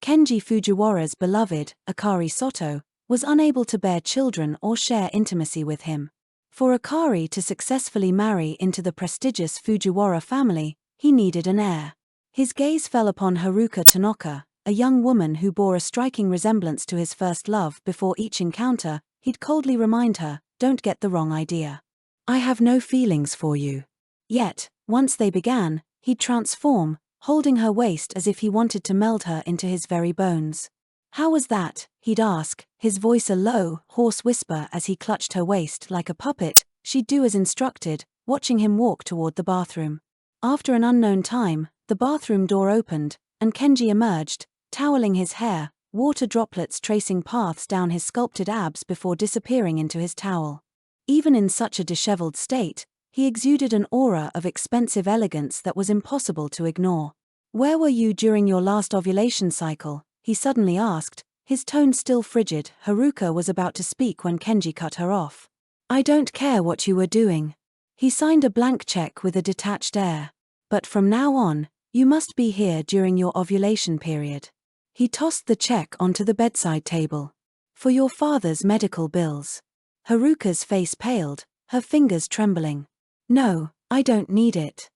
Kenji Fujiwara's beloved, Akari Sato, was unable to bear children or share intimacy with him. For Akari to successfully marry into the prestigious Fujiwara family, he needed an heir. His gaze fell upon Haruka Tanaka, a young woman who bore a striking resemblance to his first love. Before each encounter, he'd coldly remind her, "Don't get the wrong idea. I have no feelings for you." Yet, once they began, he'd transform, holding her waist as if he wanted to meld her into his very bones. "How was that?" he'd ask, his voice a low, hoarse whisper as he clutched her waist like a puppet. She'd do as instructed, watching him walk toward the bathroom. After an unknown time, the bathroom door opened, and Kenji emerged, toweling his hair, water droplets tracing paths down his sculpted abs before disappearing into his towel. Even in such a disheveled state, he exuded an aura of expensive elegance that was impossible to ignore. "Where were you during your last ovulation cycle?" he suddenly asked, his tone still frigid. Haruka was about to speak when Kenji cut her off. "I don't care what you were doing." He signed a blank check with a detached air. "But from now on, you must be here during your ovulation period." He tossed the check onto the bedside table. "For your father's medical bills." Haruka's face paled, her fingers trembling. "No, I don't need it."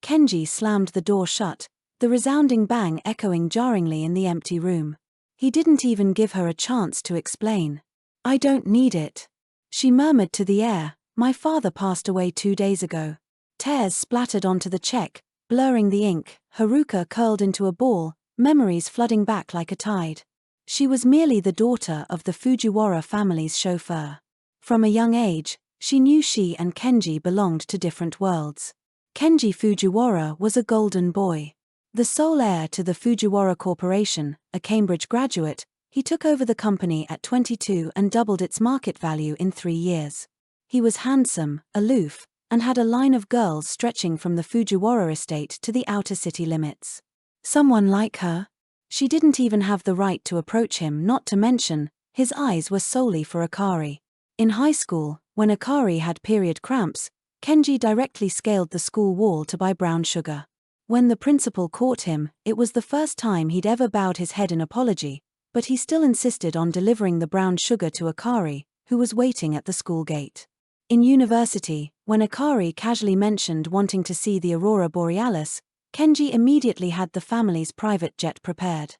Kenji slammed the door shut, the resounding bang echoing jarringly in the empty room. He didn't even give her a chance to explain. "I don't need it," she murmured to the air. "My father passed away 2 days ago." Tears splattered onto the check, blurring the ink. Haruka curled into a ball, memories flooding back like a tide. She was merely the daughter of the Fujiwara family's chauffeur. From a young age, she knew she and Kenji belonged to different worlds. Kenji Fujiwara was a golden boy. The sole heir to the Fujiwara Corporation, a Cambridge graduate, he took over the company at 22 and doubled its market value in 3 years. He was handsome, aloof, and had a line of girls stretching from the Fujiwara estate to the outer city limits. Someone like her? She didn't even have the right to approach him, not to mention, his eyes were solely for Akari. In high school, when Akari had period cramps, Kenji directly scaled the school wall to buy brown sugar. When the principal caught him, it was the first time he'd ever bowed his head in apology, but he still insisted on delivering the brown sugar to Akari, who was waiting at the school gate. In university, when Akari casually mentioned wanting to see the aurora borealis, Kenji immediately had the family's private jet prepared.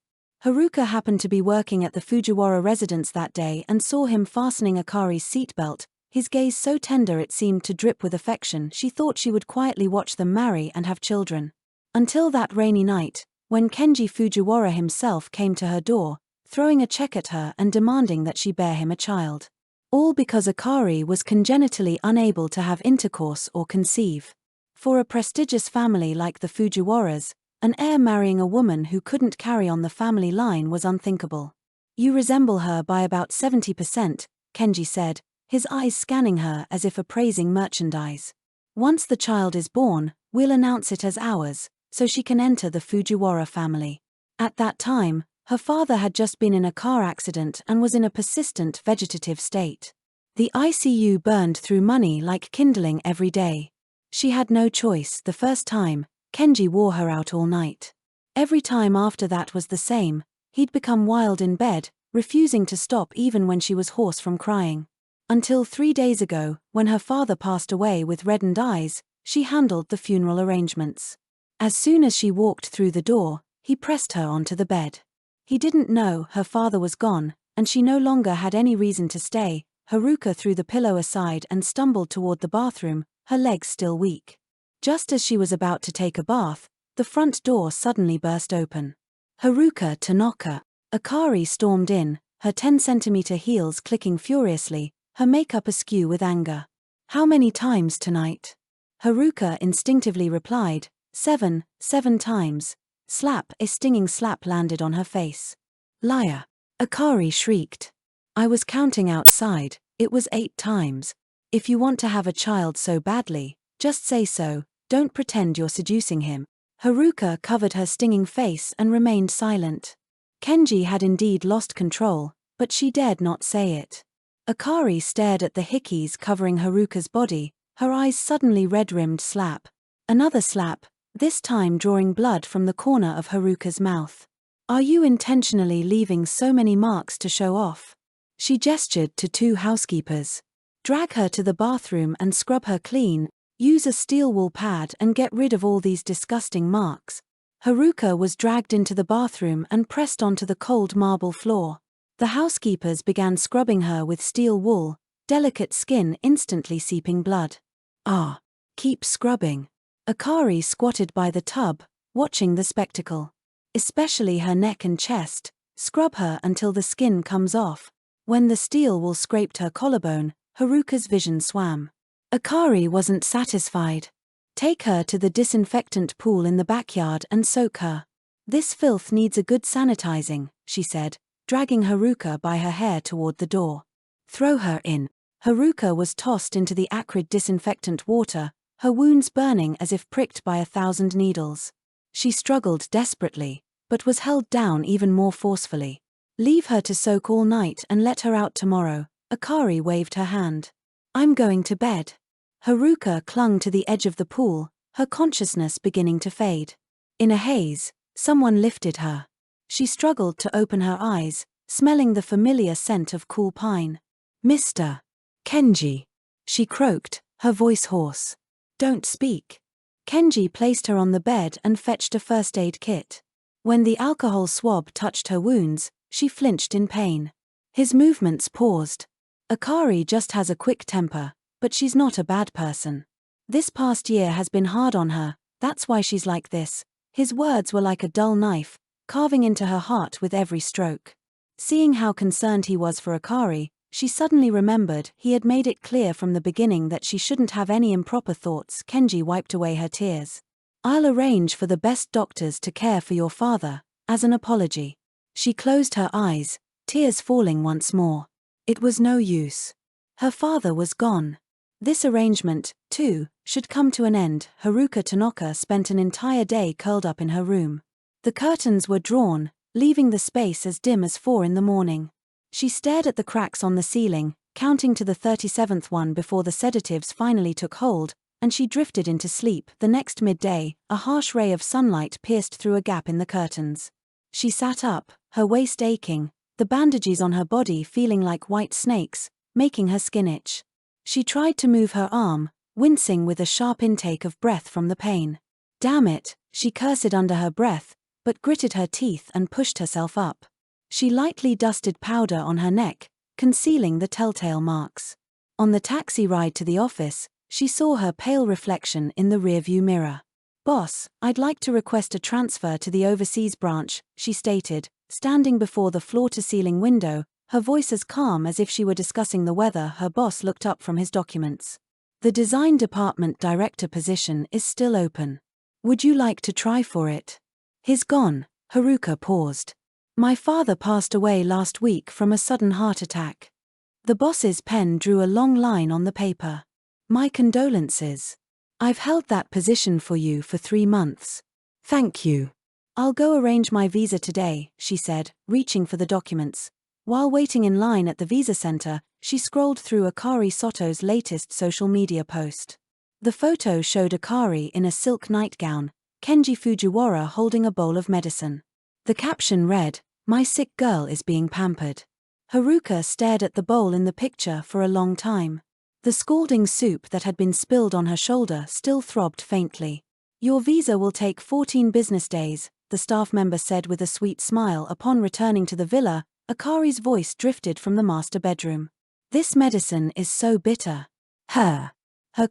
Haruka happened to be working at the Fujiwara residence that day and saw him fastening Akari's seatbelt, his gaze so tender it seemed to drip with affection. She thought she would quietly watch them marry and have children. Until that rainy night, when Kenji Fujiwara himself came to her door, throwing a check at her and demanding that she bear him a child. All because Akari was congenitally unable to have intercourse or conceive. For a prestigious family like the Fujiwaras, an heir marrying a woman who couldn't carry on the family line was unthinkable. "You resemble her by about 70%, Kenji said, his eyes scanning her as if appraising merchandise. "Once the child is born, we'll announce it as ours, so she can enter the Fujiwara family." At that time, her father had just been in a car accident and was in a persistent vegetative state. The ICU burned through money like kindling every day. She had no choice. The first time, Kenji wore her out all night. Every time after that was the same. He'd become wild in bed, refusing to stop even when she was hoarse from crying. Until 3 days ago, when her father passed away with reddened eyes, she handled the funeral arrangements. As soon as she walked through the door, he pressed her onto the bed. He didn't know her father was gone, and she no longer had any reason to stay. Haruka threw the pillow aside and stumbled toward the bathroom, her legs still weak. Just as she was about to take a bath, the front door suddenly burst open. Haruka Tanaka. Akari stormed in, her 10-centimeter heels clicking furiously, her makeup askew with anger. "How many times tonight?" Haruka instinctively replied, 7 times. Slap! A stinging slap landed on her face. "Liar!" Akari shrieked. "I was counting outside, it was 8 times. If you want to have a child so badly, just say so, don't pretend you're seducing him." Haruka covered her stinging face and remained silent. Kenji had indeed lost control, but she dared not say it. Akari stared at the hickeys covering Haruka's body, her eyes suddenly red-rimmed. Slap. Another slap, this time drawing blood from the corner of Haruka's mouth. Are you intentionally leaving so many marks to show off? She gestured to two housekeepers. Drag her to the bathroom and scrub her clean. Use a steel wool pad and get rid of all these disgusting marks. Haruka was dragged into the bathroom and pressed onto the cold marble floor. The housekeepers began scrubbing her with steel wool, delicate skin instantly seeping blood. Ah, keep scrubbing. Akari squatted by the tub, watching the spectacle. Especially her neck and chest. Scrub her until the skin comes off. When the steel wool scraped her collarbone, Haruka's vision swam. Akari wasn't satisfied. Take her to the disinfectant pool in the backyard and soak her. This filth needs a good sanitizing, she said, dragging Haruka by her hair toward the door. Throw her in. Haruka was tossed into the acrid disinfectant water, her wounds burning as if pricked by 1,000 needles. She struggled desperately, but was held down even more forcefully. Leave her to soak all night and let her out tomorrow. Akari waved her hand. I'm going to bed. Haruka clung to the edge of the pool, her consciousness beginning to fade. In a haze, someone lifted her. She struggled to open her eyes, smelling the familiar scent of cool pine. Mr. Kenji. She croaked, her voice hoarse. Don't speak. Kenji placed her on the bed and fetched a first aid kit. When the alcohol swab touched her wounds, she flinched in pain. His movements paused. Akari just has a quick temper, but she's not a bad person. This past year has been hard on her, that's why she's like this. His words were like a dull knife, carving into her heart with every stroke. Seeing how concerned he was for Akari, she suddenly remembered he had made it clear from the beginning that she shouldn't have any improper thoughts. Kenji wiped away her tears. I'll arrange for the best doctors to care for your father, as an apology. She closed her eyes, tears falling once more. It was no use. Her father was gone. This arrangement, too, should come to an end. Haruka Tanaka spent an entire day curled up in her room. The curtains were drawn, leaving the space as dim as 4 in the morning. She stared at the cracks on the ceiling, counting to the 37th one before the sedatives finally took hold, and she drifted into sleep. The next midday, a harsh ray of sunlight pierced through a gap in the curtains. She sat up, her waist aching, the bandages on her body feeling like white snakes, making her skin itch. She tried to move her arm, wincing with a sharp intake of breath from the pain. Damn it, she cursed under her breath, but gritted her teeth and pushed herself up. She lightly dusted powder on her neck, concealing the telltale marks. On the taxi ride to the office, she saw her pale reflection in the rearview mirror. Boss, I'd like to request a transfer to the overseas branch, she stated, standing before the floor-to-ceiling window, her voice as calm as if she were discussing the weather. Her boss looked up from his documents. The design department director position is still open. Would you like to try for it? He's gone. Haruka paused. My father passed away last week from a sudden heart attack. The boss's pen drew a long line on the paper. My condolences. I've held that position for you for 3 months. Thank you. I'll go arrange my visa today, she said, reaching for the documents. While waiting in line at the visa center, she scrolled through Akari Sato's latest social media post. The photo showed Akari in a silk nightgown, Kenji Fujiwara holding a bowl of medicine. The caption read, "My sick girl is being pampered." Haruka stared at the bowl in the picture for a long time. The scalding soup that had been spilled on her shoulder still throbbed faintly. Your visa will take 14 business days, the staff member said with a sweet smile upon returning to the villa. Akari's voice drifted from the master bedroom. This medicine is so bitter. Her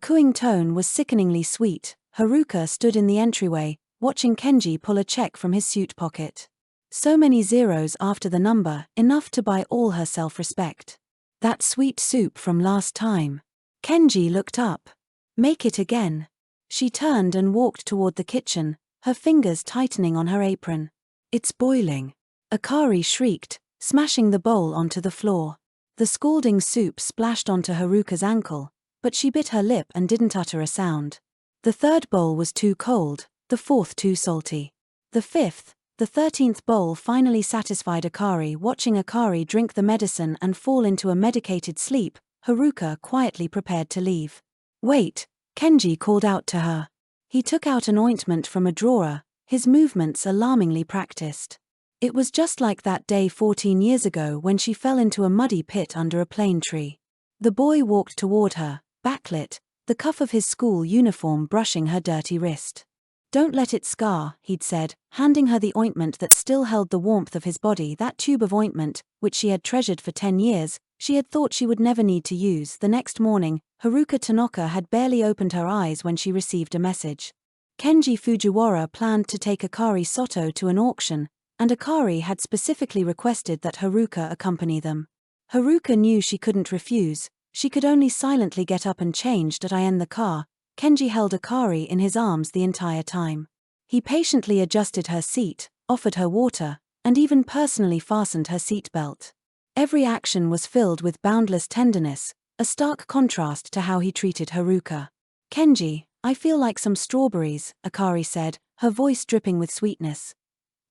cooing tone was sickeningly sweet. Haruka stood in the entryway, watching Kenji pull a check from his suit pocket. So many zeros after the number, enough to buy all her self-respect. That sweet soup from last time. Kenji looked up. Make it again. She turned and walked toward the kitchen, her fingers tightening on her apron. It's boiling. Akari shrieked, smashing the bowl onto the floor. The scalding soup splashed onto Haruka's ankle, but she bit her lip and didn't utter a sound. The third bowl was too cold, the fourth too salty. The fifth, the 13th bowl finally satisfied Akari. Watching Akari drink the medicine and fall into a medicated sleep, Haruka quietly prepared to leave. Wait, Kenji called out to her. He took out an ointment from a drawer, his movements alarmingly practiced. It was just like that day 14 years ago when she fell into a muddy pit under a plane tree. The boy walked toward her, backlit, the cuff of his school uniform brushing her dirty wrist. "Don't let it scar," he'd said, handing her the ointment that still held the warmth of his body, that tube of ointment, which she had treasured for 10 years, she had thought she would never need to use. The next morning, Haruka Tanaka had barely opened her eyes when she received a message. Kenji Fujiwara planned to take Akari Sato to an auction, and Akari had specifically requested that Haruka accompany them. Haruka knew she couldn't refuse. She could only silently get up and change in the car. Kenji held Akari in his arms the entire time. He patiently adjusted her seat, offered her water, and even personally fastened her seatbelt. Every action was filled with boundless tenderness, a stark contrast to how he treated Haruka. "Kenji, I feel like some strawberries," Akari said, her voice dripping with sweetness.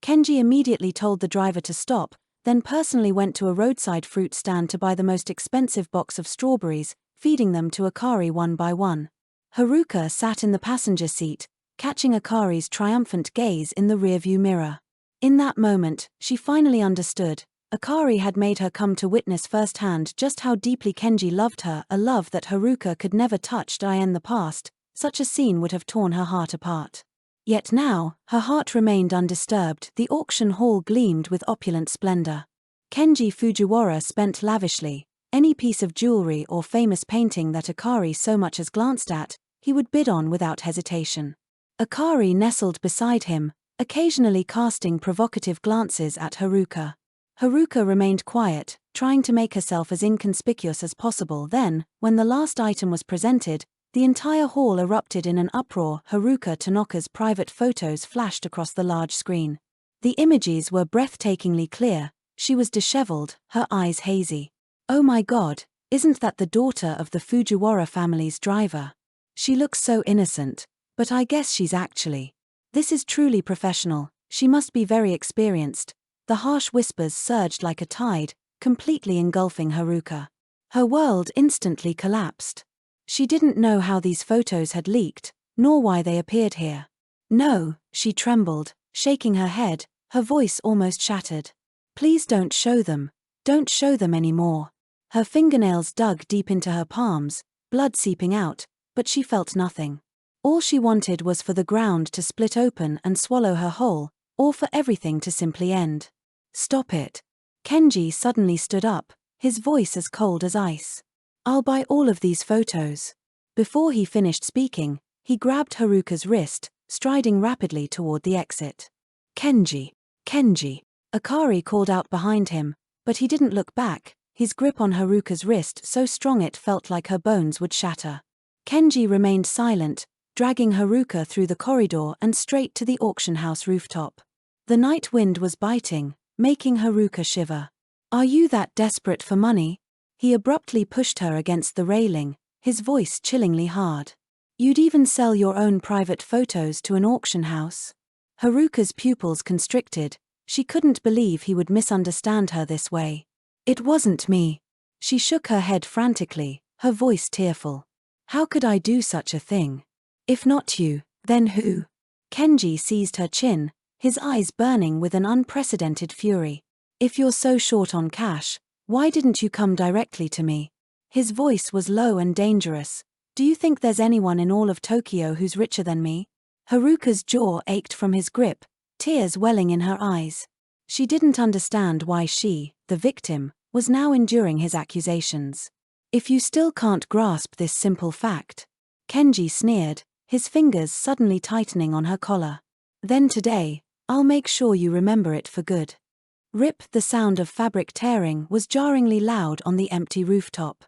Kenji immediately told the driver to stop, then personally went to a roadside fruit stand to buy the most expensive box of strawberries, feeding them to Akari one by one. Haruka sat in the passenger seat, catching Akari's triumphant gaze in the rearview mirror. In that moment, she finally understood. Akari had made her come to witness firsthand just how deeply Kenji loved her, a love that Haruka could never touch. In the past, such a scene would have torn her heart apart. Yet now, her heart remained undisturbed. The auction hall gleamed with opulent splendor. Kenji Fujiwara spent lavishly. Any piece of jewelry or famous painting that Akari so much as glanced at, he would bid on without hesitation. Akari nestled beside him, occasionally casting provocative glances at Haruka. Haruka remained quiet, trying to make herself as inconspicuous as possible. Then, when the last item was presented, the entire hall erupted in an uproar. Haruka Tanaka's private photos flashed across the large screen. The images were breathtakingly clear. She was disheveled, her eyes hazy. "Oh my God, isn't that the daughter of the Fujiwara family's driver? She looks so innocent, but I guess she's actually. This is truly professional, she must be very experienced." The harsh whispers surged like a tide, completely engulfing Haruka. Her world instantly collapsed. She didn't know how these photos had leaked, nor why they appeared here. "No," she trembled, shaking her head, her voice almost shattered. "Please don't show them. Don't show them anymore." Her fingernails dug deep into her palms, blood seeping out, but she felt nothing. All she wanted was for the ground to split open and swallow her whole, or for everything to simply end. "Stop it." Kenji suddenly stood up, his voice as cold as ice. "I'll buy all of these photos." Before he finished speaking, he grabbed Haruka's wrist, striding rapidly toward the exit. "Kenji! Kenji!" Akari called out behind him, but he didn't look back, his grip on Haruka's wrist so strong it felt like her bones would shatter. Kenji remained silent, dragging Haruka through the corridor and straight to the auction house rooftop. The night wind was biting, making Haruka shiver. "Are you that desperate for money?" He abruptly pushed her against the railing, his voice chillingly hard. "You'd even sell your own private photos to an auction house?" Haruka's pupils constricted. She couldn't believe he would misunderstand her this way. "It wasn't me." She shook her head frantically, her voice tearful. "How could I do such a thing? If not you, then who?" Kenji seized her chin, his eyes burning with an unprecedented fury. "If you're so short on cash, why didn't you come directly to me?" His voice was low and dangerous. "Do you think there's anyone in all of Tokyo who's richer than me?" Haruka's jaw ached from his grip, tears welling in her eyes. She didn't understand why she, the victim, was now enduring his accusations. "If you still can't grasp this simple fact," Kenji sneered, his fingers suddenly tightening on her collar, "then today, I'll make sure you remember it for good." Rip! The sound of fabric tearing was jarringly loud on the empty rooftop.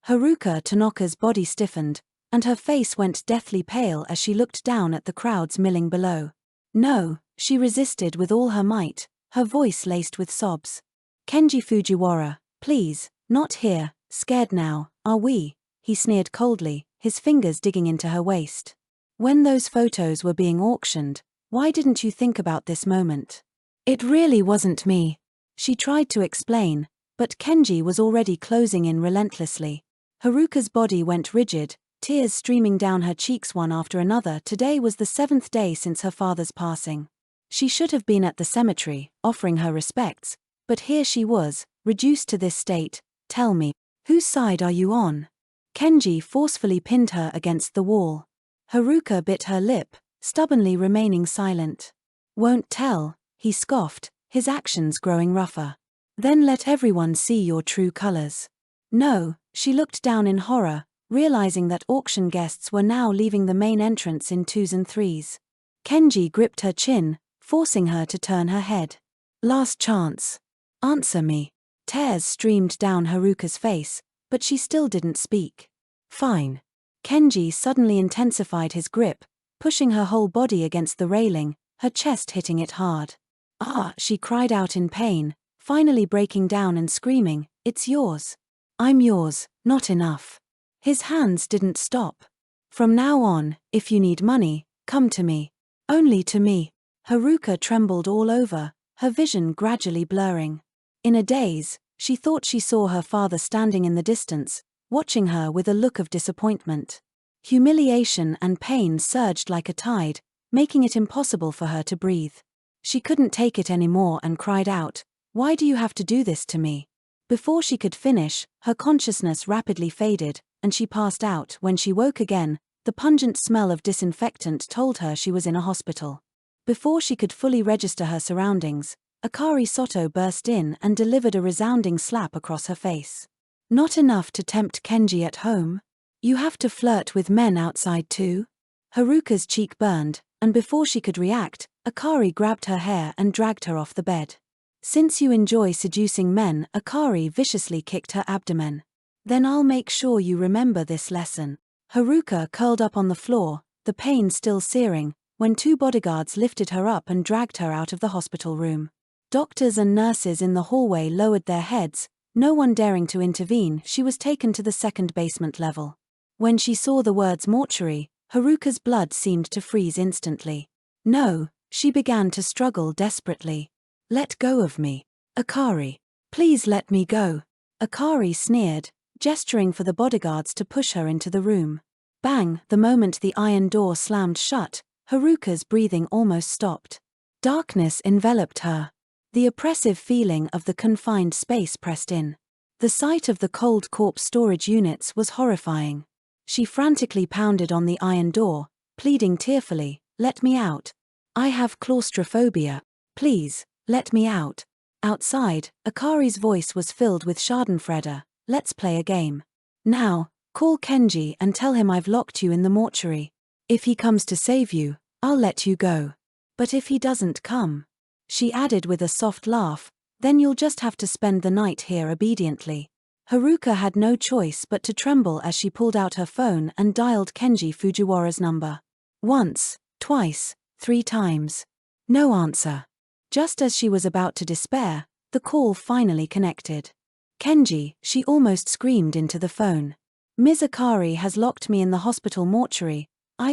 Haruka Tanaka's body stiffened, and her face went deathly pale as she looked down at the crowds milling below. "No," she resisted with all her might, her voice laced with sobs. "Kenji Fujiwara, please, not here, scared now, are we?" he sneered coldly, his fingers digging into her waist. "When those photos were being auctioned, why didn't you think about this moment?" "It really wasn't me." She tried to explain, but Kenji was already closing in relentlessly. Haruka's body went rigid, tears streaming down her cheeks one after another. Today was the 7th day since her father's passing. She should have been at the cemetery, offering her respects, but here she was, reduced to this state. Tell me, whose side are you on? Kenji forcefully pinned her against the wall. Haruka bit her lip, stubbornly remaining silent. Won't tell, he scoffed, his actions growing rougher. Then let everyone see your true colors. No, she looked down in horror, realizing that auction guests were now leaving the main entrance in 2s and 3s. Kenji gripped her chin, forcing her to turn her head. Last chance. Answer me. Tears streamed down Haruka's face, but she still didn't speak. Fine. Kenji suddenly intensified his grip, pushing her whole body against the railing, her chest hitting it hard. Ah, she cried out in pain, finally breaking down and screaming, it's yours. I'm yours, not enough. His hands didn't stop. From now on, if you need money, come to me. Only to me. Haruka trembled all over, her vision gradually blurring. In a daze, she thought she saw her father standing in the distance, watching her with a look of disappointment. Humiliation and pain surged like a tide, making it impossible for her to breathe. She couldn't take it anymore and cried out, "Why do you have to do this to me?" Before she could finish, her consciousness rapidly faded, and she passed out. When she woke again, the pungent smell of disinfectant told her she was in a hospital. Before she could fully register her surroundings, Akari Sato burst in and delivered a resounding slap across her face. Not enough to tempt Kenji at home? You have to flirt with men outside too? Haruka's cheek burned, and before she could react, Akari grabbed her hair and dragged her off the bed. Since you enjoy seducing men, Akari viciously kicked her abdomen. Then I'll make sure you remember this lesson. Haruka curled up on the floor, the pain still searing, when 2 bodyguards lifted her up and dragged her out of the hospital room. Doctors and nurses in the hallway lowered their heads, no one daring to intervene. She was taken to the 2nd basement level. When she saw the words mortuary, Haruka's blood seemed to freeze instantly. No, she began to struggle desperately. Let go of me. Akari. Please let me go. Akari sneered, gesturing for the bodyguards to push her into the room. Bang! The moment the iron door slammed shut, Haruka's breathing almost stopped. Darkness enveloped her. The oppressive feeling of the confined space pressed in. The sight of the cold corpse storage units was horrifying. She frantically pounded on the iron door, pleading tearfully, "Let me out. I have claustrophobia. Please, let me out." Outside, Akari's voice was filled with schadenfreude. "Let's play a game. Now, call Kenji and tell him I've locked you in the mortuary. If he comes to save you, I'll let you go. But if he doesn't come," she added with a soft laugh, "then you'll just have to spend the night here obediently." Haruka had no choice but to tremble as she pulled out her phone and dialed Kenji Fujiwara's number. Once, twice, 3 times. No answer. Just as she was about to despair, the call finally connected. "Kenji," she almost screamed into the phone. "Ms. Akari has locked me in the hospital mortuary."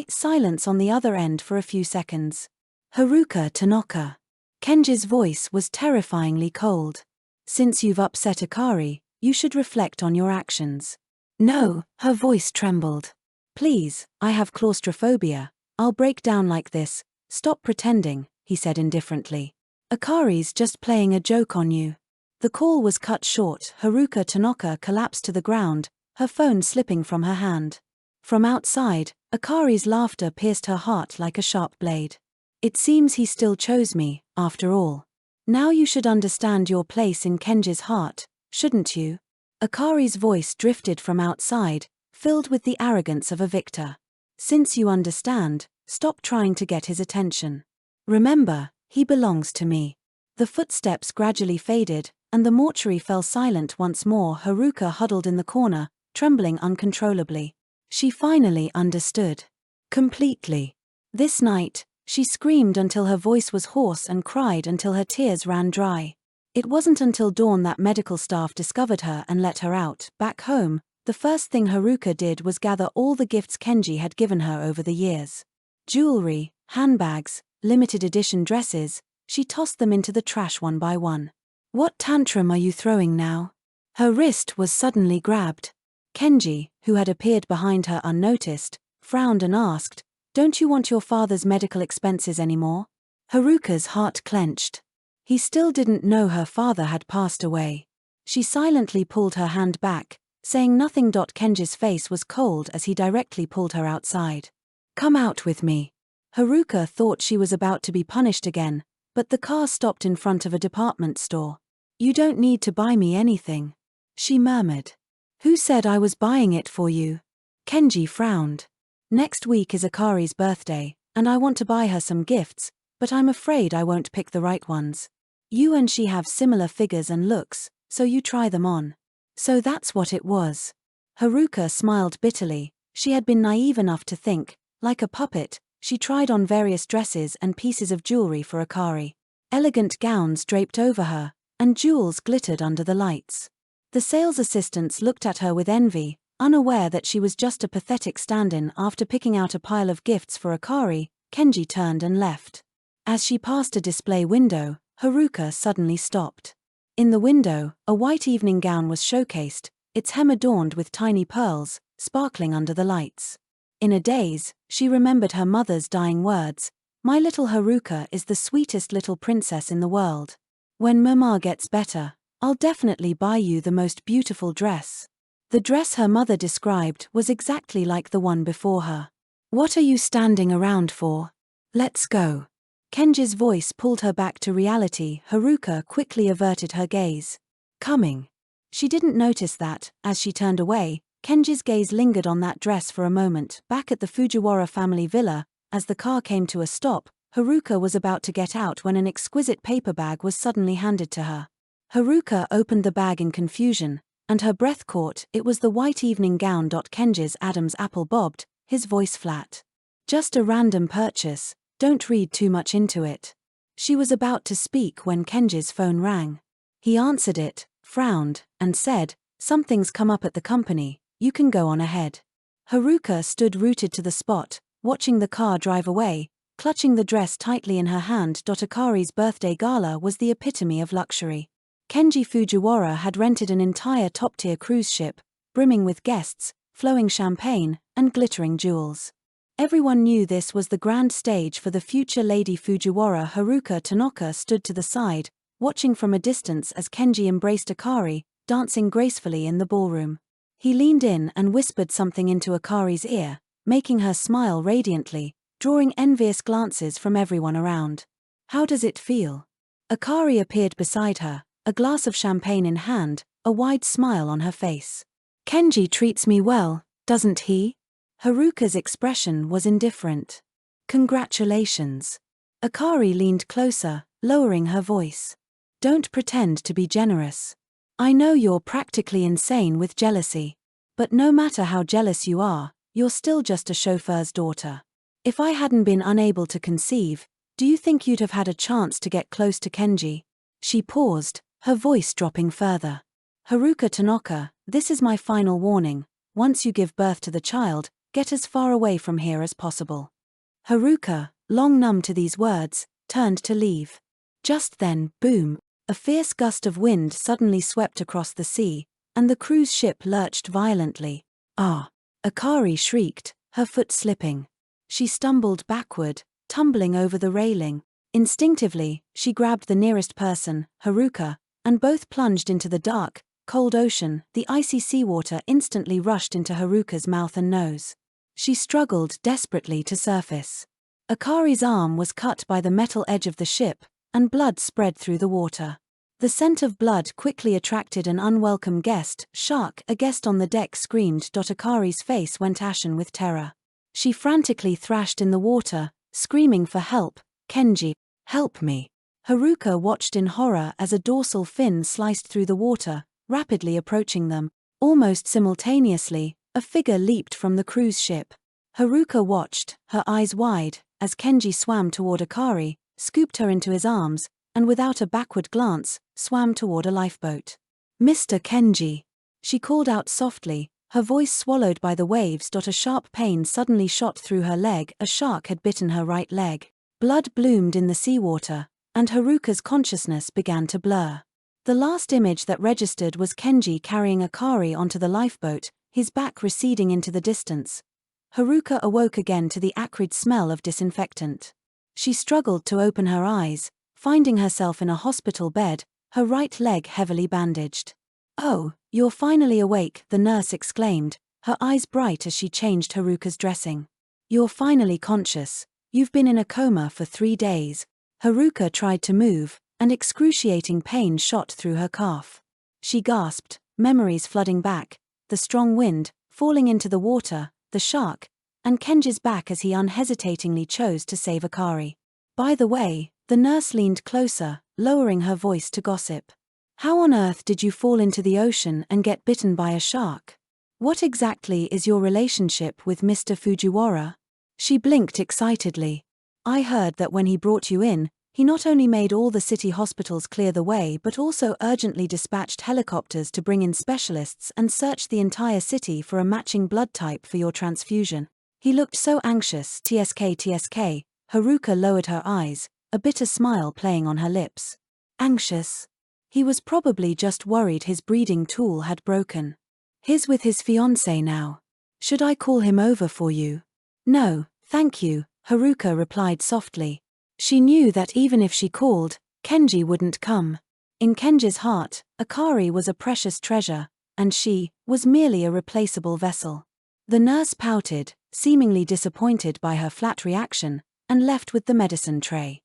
Silence on the other end for a few seconds. "Haruka Tanaka." Kenji's voice was terrifyingly cold. "Since you've upset Akari, you should reflect on your actions." "No," her voice trembled. "Please, I have claustrophobia. I'll break down like this. Stop pretending," he said indifferently. "Akari's just playing a joke on you." The call was cut short. Haruka Tanaka collapsed to the ground, her phone slipping from her hand. From outside, Akari's laughter pierced her heart like a sharp blade. "It seems he still chose me, after all. Now you should understand your place in Kenji's heart, shouldn't you?" Akari's voice drifted from outside, filled with the arrogance of a victor. "Since you understand, stop trying to get his attention. Remember, he belongs to me." The footsteps gradually faded, and the mortuary fell silent once more. Haruka huddled in the corner, trembling uncontrollably. She finally understood. Completely. This night, she screamed until her voice was hoarse and cried until her tears ran dry. It wasn't until dawn that medical staff discovered her and let her out. Back home, the first thing Haruka did was gather all the gifts Kenji had given her over the years. Jewelry, handbags, limited edition dresses, she tossed them into the trash one by one. "What tantrum are you throwing now?" Her wrist was suddenly grabbed. Kenji, who had appeared behind her unnoticed, frowned and asked, "Don't you want your father's medical expenses anymore?" Haruka's heart clenched. He still didn't know her father had passed away. She silently pulled her hand back, saying nothing. Kenji's face was cold as he directly pulled her outside. Come out with me. Haruka thought she was about to be punished again, but the car stopped in front of a department store. You don't need to buy me anything, she murmured. Who said I was buying it for you? Kenji frowned. Next week is Akari's birthday, and I want to buy her some gifts, but I'm afraid I won't pick the right ones. You and she have similar figures and looks, so you try them on. So that's what it was. Haruka smiled bitterly. She had been naive enough to think, like a puppet, she tried on various dresses and pieces of jewelry for Akari. Elegant gowns draped over her, and jewels glittered under the lights. The sales assistants looked at her with envy, unaware that she was just a pathetic stand-in. After picking out a pile of gifts for Akari, Kenji turned and left. As she passed a display window, Haruka suddenly stopped. In the window, a white evening gown was showcased, its hem adorned with tiny pearls, sparkling under the lights. In a daze, she remembered her mother's dying words, "My little Haruka is the sweetest little princess in the world. When Mama gets better, I'll definitely buy you the most beautiful dress." The dress her mother described was exactly like the one before her. What are you standing around for? Let's go. Kenji's voice pulled her back to reality. Haruka quickly averted her gaze. Coming. She didn't notice that, as she turned away, Kenji's gaze lingered on that dress for a moment. Back at the Fujiwara family villa, as the car came to a stop, Haruka was about to get out when an exquisite paper bag was suddenly handed to her. Haruka opened the bag in confusion, and her breath caught. It was the white evening gown. Kenji's Adam's apple bobbed, his voice flat. Just a random purchase, don't read too much into it. She was about to speak when Kenji's phone rang. He answered it, frowned, and said, "Something's come up at the company, you can go on ahead." Haruka stood rooted to the spot, watching the car drive away, clutching the dress tightly in her hand. Akari's birthday gala was the epitome of luxury. Kenji Fujiwara had rented an entire top-tier cruise ship, brimming with guests, flowing champagne, and glittering jewels. Everyone knew this was the grand stage for the future Lady Fujiwara. Haruka Tanaka stood to the side, watching from a distance as Kenji embraced Akari, dancing gracefully in the ballroom. He leaned in and whispered something into Akari's ear, making her smile radiantly, drawing envious glances from everyone around. How does it feel? Akari appeared beside her, a glass of champagne in hand, a wide smile on her face. Kenji treats me well, doesn't he? Haruka's expression was indifferent. Congratulations. Akari leaned closer, lowering her voice. Don't pretend to be generous. I know you're practically insane with jealousy. But no matter how jealous you are, you're still just a chauffeur's daughter. If I hadn't been unable to conceive, do you think you'd have had a chance to get close to Kenji? She paused, her voice dropping further. Haruka Tanaka, this is my final warning. Once you give birth to the child, get as far away from here as possible. Haruka, long numb to these words, turned to leave. Just then, boom, a fierce gust of wind suddenly swept across the sea, and the cruise ship lurched violently. Ah! Akari shrieked, her foot slipping. She stumbled backward, tumbling over the railing. Instinctively, she grabbed the nearest person, Haruka, and both plunged into the dark, cold ocean. The icy seawater instantly rushed into Haruka's mouth and nose. She struggled desperately to surface. Akari's arm was cut by the metal edge of the ship, and blood spread through the water. The scent of blood quickly attracted an unwelcome guest. Shark, a guest on the deck, screamed. Akari's face went ashen with terror. She frantically thrashed in the water, screaming for help. Kenji, help me. Haruka watched in horror as a dorsal fin sliced through the water, rapidly approaching them. Almost simultaneously, a figure leaped from the cruise ship. Haruka watched, her eyes wide, as Kenji swam toward Akari, scooped her into his arms, and without a backward glance, swam toward a lifeboat. Mr. Kenji. She called out softly, her voice swallowed by the waves. A sharp pain suddenly shot through her leg. A shark had bitten her right leg. Blood bloomed in the seawater, and Haruka's consciousness began to blur. The last image that registered was Kenji carrying Akari onto the lifeboat, his back receding into the distance. Haruka awoke again to the acrid smell of disinfectant. She struggled to open her eyes, finding herself in a hospital bed, her right leg heavily bandaged. "Oh, you're finally awake," the nurse exclaimed, her eyes bright as she changed Haruka's dressing. "You're finally conscious. You've been in a coma for 3 days." Haruka tried to move, and excruciating pain shot through her calf. She gasped, memories flooding back, the strong wind, falling into the water, the shark, and Kenji's back as he unhesitatingly chose to save Akari. "By the way," the nurse leaned closer, lowering her voice to gossip. "How on earth did you fall into the ocean and get bitten by a shark? What exactly is your relationship with Mr. Fujiwara?" She blinked excitedly. "I heard that when he brought you in, he not only made all the city hospitals clear the way but also urgently dispatched helicopters to bring in specialists and search the entire city for a matching blood type for your transfusion. He looked so anxious." TSK. Haruka lowered her eyes, a bitter smile playing on her lips. "Anxious? He was probably just worried his breeding tool had broken. He's with his fiancée now. Should I call him over for you?" "No, thank you," Haruka replied softly. She knew that even if she called, Kenji wouldn't come. In Kenji's heart, Akari was a precious treasure, and she was merely a replaceable vessel. The nurse pouted, seemingly disappointed by her flat reaction, and left with the medicine tray.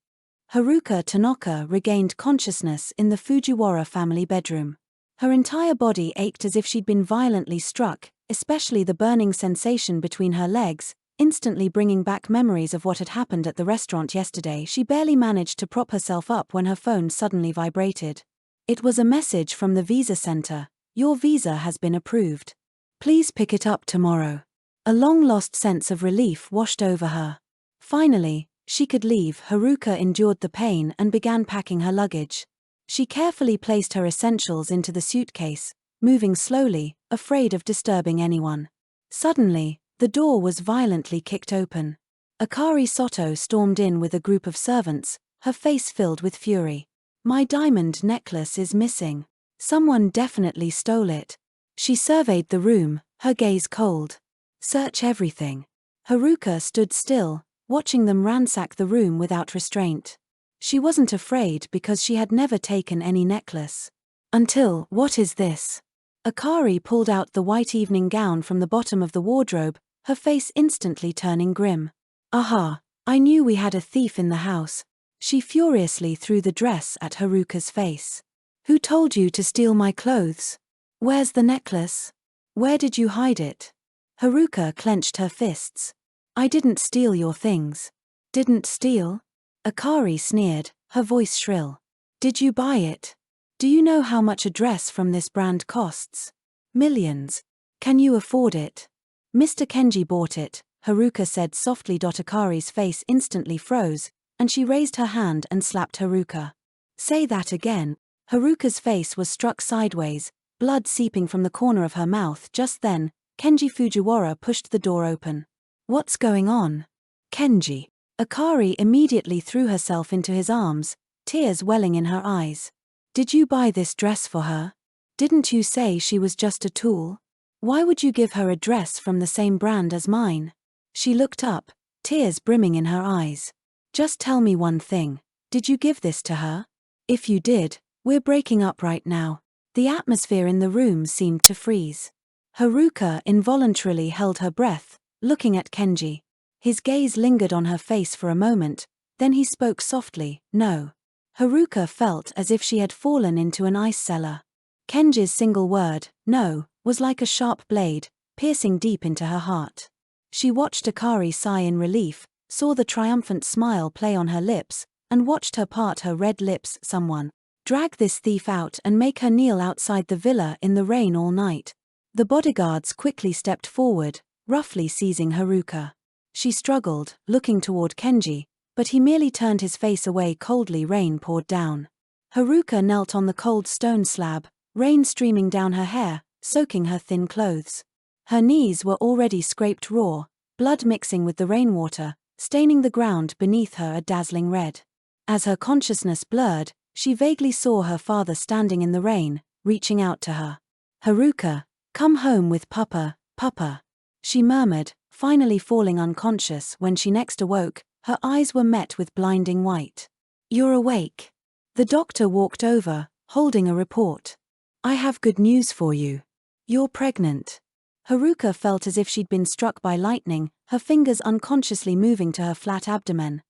Haruka Tanaka regained consciousness in the Fujiwara family bedroom. Her entire body ached as if she'd been violently struck, especially the burning sensation between her legs, instantly bringing back memories of what had happened at the restaurant yesterday. She barely managed to prop herself up when her phone suddenly vibrated. It was a message from the visa center. "Your visa has been approved. Please pick it up tomorrow." A long-lost sense of relief washed over her. Finally, she could leave. Haruka endured the pain and began packing her luggage. She carefully placed her essentials into the suitcase, moving slowly, afraid of disturbing anyone. Suddenly, the door was violently kicked open. Akari Sato stormed in with a group of servants, her face filled with fury. "My diamond necklace is missing. Someone definitely stole it." She surveyed the room, her gaze cold. "Search everything." Haruka stood still, watching them ransack the room without restraint. She wasn't afraid because she had never taken any necklace. Until, "What is this?" Akari pulled out the white evening gown from the bottom of the wardrobe, her face instantly turning grim. "Aha, I knew we had a thief in the house." She furiously threw the dress at Haruka's face. "Who told you to steal my clothes? Where's the necklace? Where did you hide it?" Haruka clenched her fists. "I didn't steal your things." "Didn't steal?" Akari sneered, her voice shrill. "Did you buy it? Do you know how much a dress from this brand costs? Millions. Can you afford it?" "Mr. Kenji bought it," Haruka said softly. Akari's face instantly froze, and she raised her hand and slapped Haruka. "Say that again." Haruka's face was struck sideways, blood seeping from the corner of her mouth. Just then, Kenji Fujiwara pushed the door open. "What's going on?" "Kenji." Akari immediately threw herself into his arms, tears welling in her eyes. "Did you buy this dress for her? Didn't you say she was just a tool? Why would you give her a dress from the same brand as mine?" She looked up, tears brimming in her eyes. "Just tell me one thing. Did you give this to her? If you did, we're breaking up right now." The atmosphere in the room seemed to freeze. Haruka involuntarily held her breath, looking at Kenji. His gaze lingered on her face for a moment, then he spoke softly, "No." Haruka felt as if she had fallen into an ice cellar. Kenji's single word, "no," was like a sharp blade, piercing deep into her heart. She watched Akari sigh in relief, saw the triumphant smile play on her lips, and watched her part her red lips. "Someone drag this thief out and make her kneel outside the villa in the rain all night." The bodyguards quickly stepped forward, roughly seizing Haruka. She struggled, looking toward Kenji, but he merely turned his face away coldly. Rain poured down. Haruka knelt on the cold stone slab, rain streaming down her hair, soaking her thin clothes. Her knees were already scraped raw, blood mixing with the rainwater, staining the ground beneath her a dazzling red. As her consciousness blurred, she vaguely saw her father standing in the rain, reaching out to her. "Haruka, come home with Papa, Papa," she murmured, finally falling unconscious. When she next awoke, Her eyes were met with blinding white. "You're awake." The doctor walked over, holding a report. "I have good news for you. You're pregnant." Haruka felt as if she'd been struck by lightning, her fingers unconsciously moving to her flat abdomen.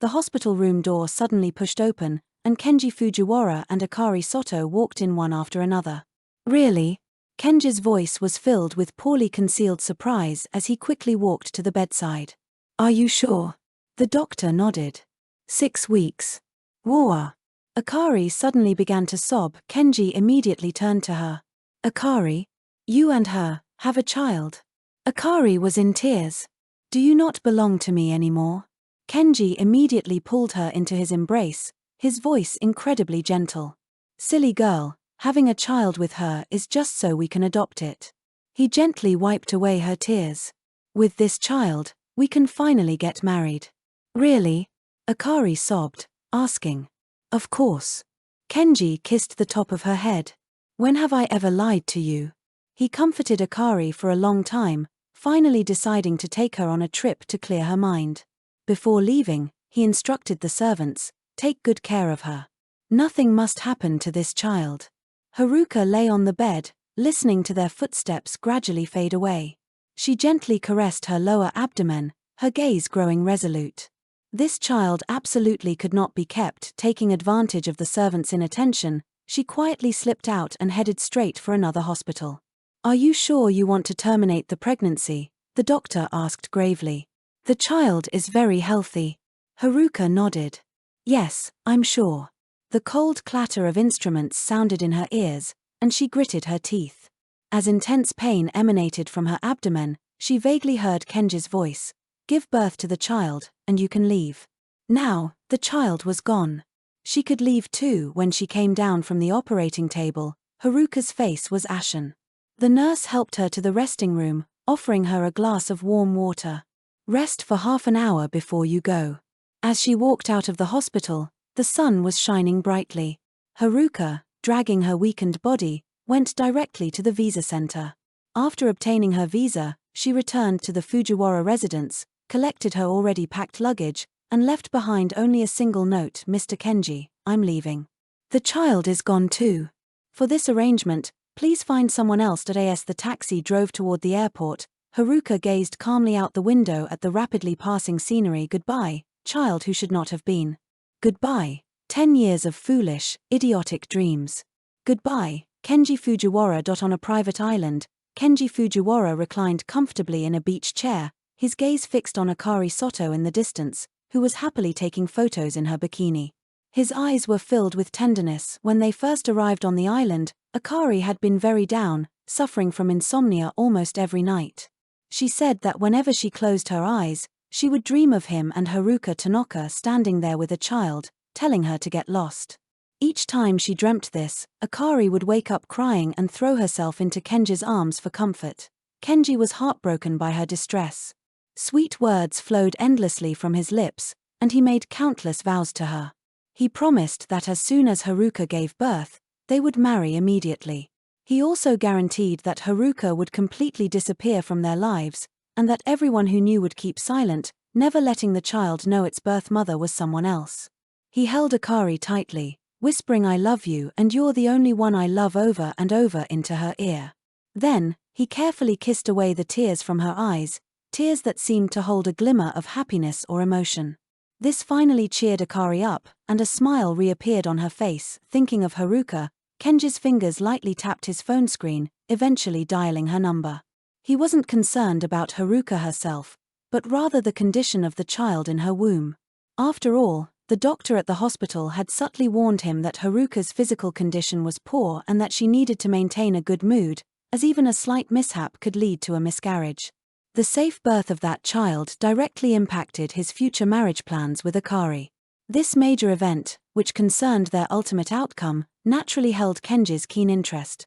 The hospital room door suddenly pushed open, and Kenji Fujiwara and Akari Sato walked in one after another. "Really?" Kenji's voice was filled with poorly concealed surprise as he quickly walked to the bedside. "Are you sure?" The doctor nodded. 6 weeks. Whoa. Akari suddenly began to sob. Kenji immediately turned to her. "Akari? You and her have a child." Akari was in tears. "Do you not belong to me anymore?" Kenji immediately pulled her into his embrace, his voice incredibly gentle. "Silly girl, having a child with her is just so we can adopt it." He gently wiped away her tears. "With this child, we can finally get married." "Really?" Akari sobbed, asking. "Of course." Kenji kissed the top of her head. "When have I ever lied to you?" He comforted Akari for a long time, finally deciding to take her on a trip to clear her mind. Before leaving, he instructed the servants, "Take good care of her. Nothing must happen to this child." Haruka lay on the bed, listening to their footsteps gradually fade away. She gently caressed her lower abdomen, her gaze growing resolute. This child absolutely could not be kept. Taking advantage of the servants' inattention, she quietly slipped out and headed straight for another hospital. "Are you sure you want to terminate the pregnancy?" the doctor asked gravely. "The child is very healthy." Haruka nodded. "Yes, I'm sure." The cold clatter of instruments sounded in her ears, and she gritted her teeth. As intense pain emanated from her abdomen, she vaguely heard Kenji's voice. "Give birth to the child, and you can leave." Now, the child was gone. She could leave too. When she came down from the operating table, Haruka's face was ashen. The nurse helped her to the resting room, offering her a glass of warm water. "Rest for half an hour before you go." As she walked out of the hospital, the sun was shining brightly. Haruka, dragging her weakened body, went directly to the visa center. After obtaining her visa, she returned to the Fujiwara residence, collected her already packed luggage, and left behind only a single note. "Mr. Kenji, I'm leaving. The child is gone too. For this arrangement, please find someone else." As the taxi drove toward the airport, Haruka gazed calmly out the window at the rapidly passing scenery. "Goodbye, child who should not have been. Goodbye, 10 years of foolish, idiotic dreams. Goodbye, Kenji Fujiwara." On a private island, Kenji Fujiwara reclined comfortably in a beach chair, his gaze fixed on Akari Sato in the distance, who was happily taking photos in her bikini. His eyes were filled with tenderness. When they first arrived on the island, Akari had been very down, suffering from insomnia almost every night. She said that whenever she closed her eyes, she would dream of him and Haruka Tanaka standing there with a child, telling her to get lost. Each time she dreamt this, Akari would wake up crying and throw herself into Kenji's arms for comfort. Kenji was heartbroken by her distress. Sweet words flowed endlessly from his lips, and he made countless vows to her. He promised that as soon as Haruka gave birth, they would marry immediately. He also guaranteed that Haruka would completely disappear from their lives, and that everyone who knew would keep silent, never letting the child know its birth mother was someone else. He held Akari tightly, whispering "I love you and you're the only one I love" over and over into her ear. Then, he carefully kissed away the tears from her eyes, tears that seemed to hold a glimmer of happiness or emotion. This finally cheered Akari up, and a smile reappeared on her face. Thinking of Haruka, Kenji's fingers lightly tapped his phone screen, eventually dialing her number. He wasn't concerned about Haruka herself, but rather the condition of the child in her womb. After all, the doctor at the hospital had subtly warned him that Haruka's physical condition was poor and that she needed to maintain a good mood, as even a slight mishap could lead to a miscarriage. The safe birth of that child directly impacted his future marriage plans with Akari. This major event, which concerned their ultimate outcome, naturally held Kenji's keen interest.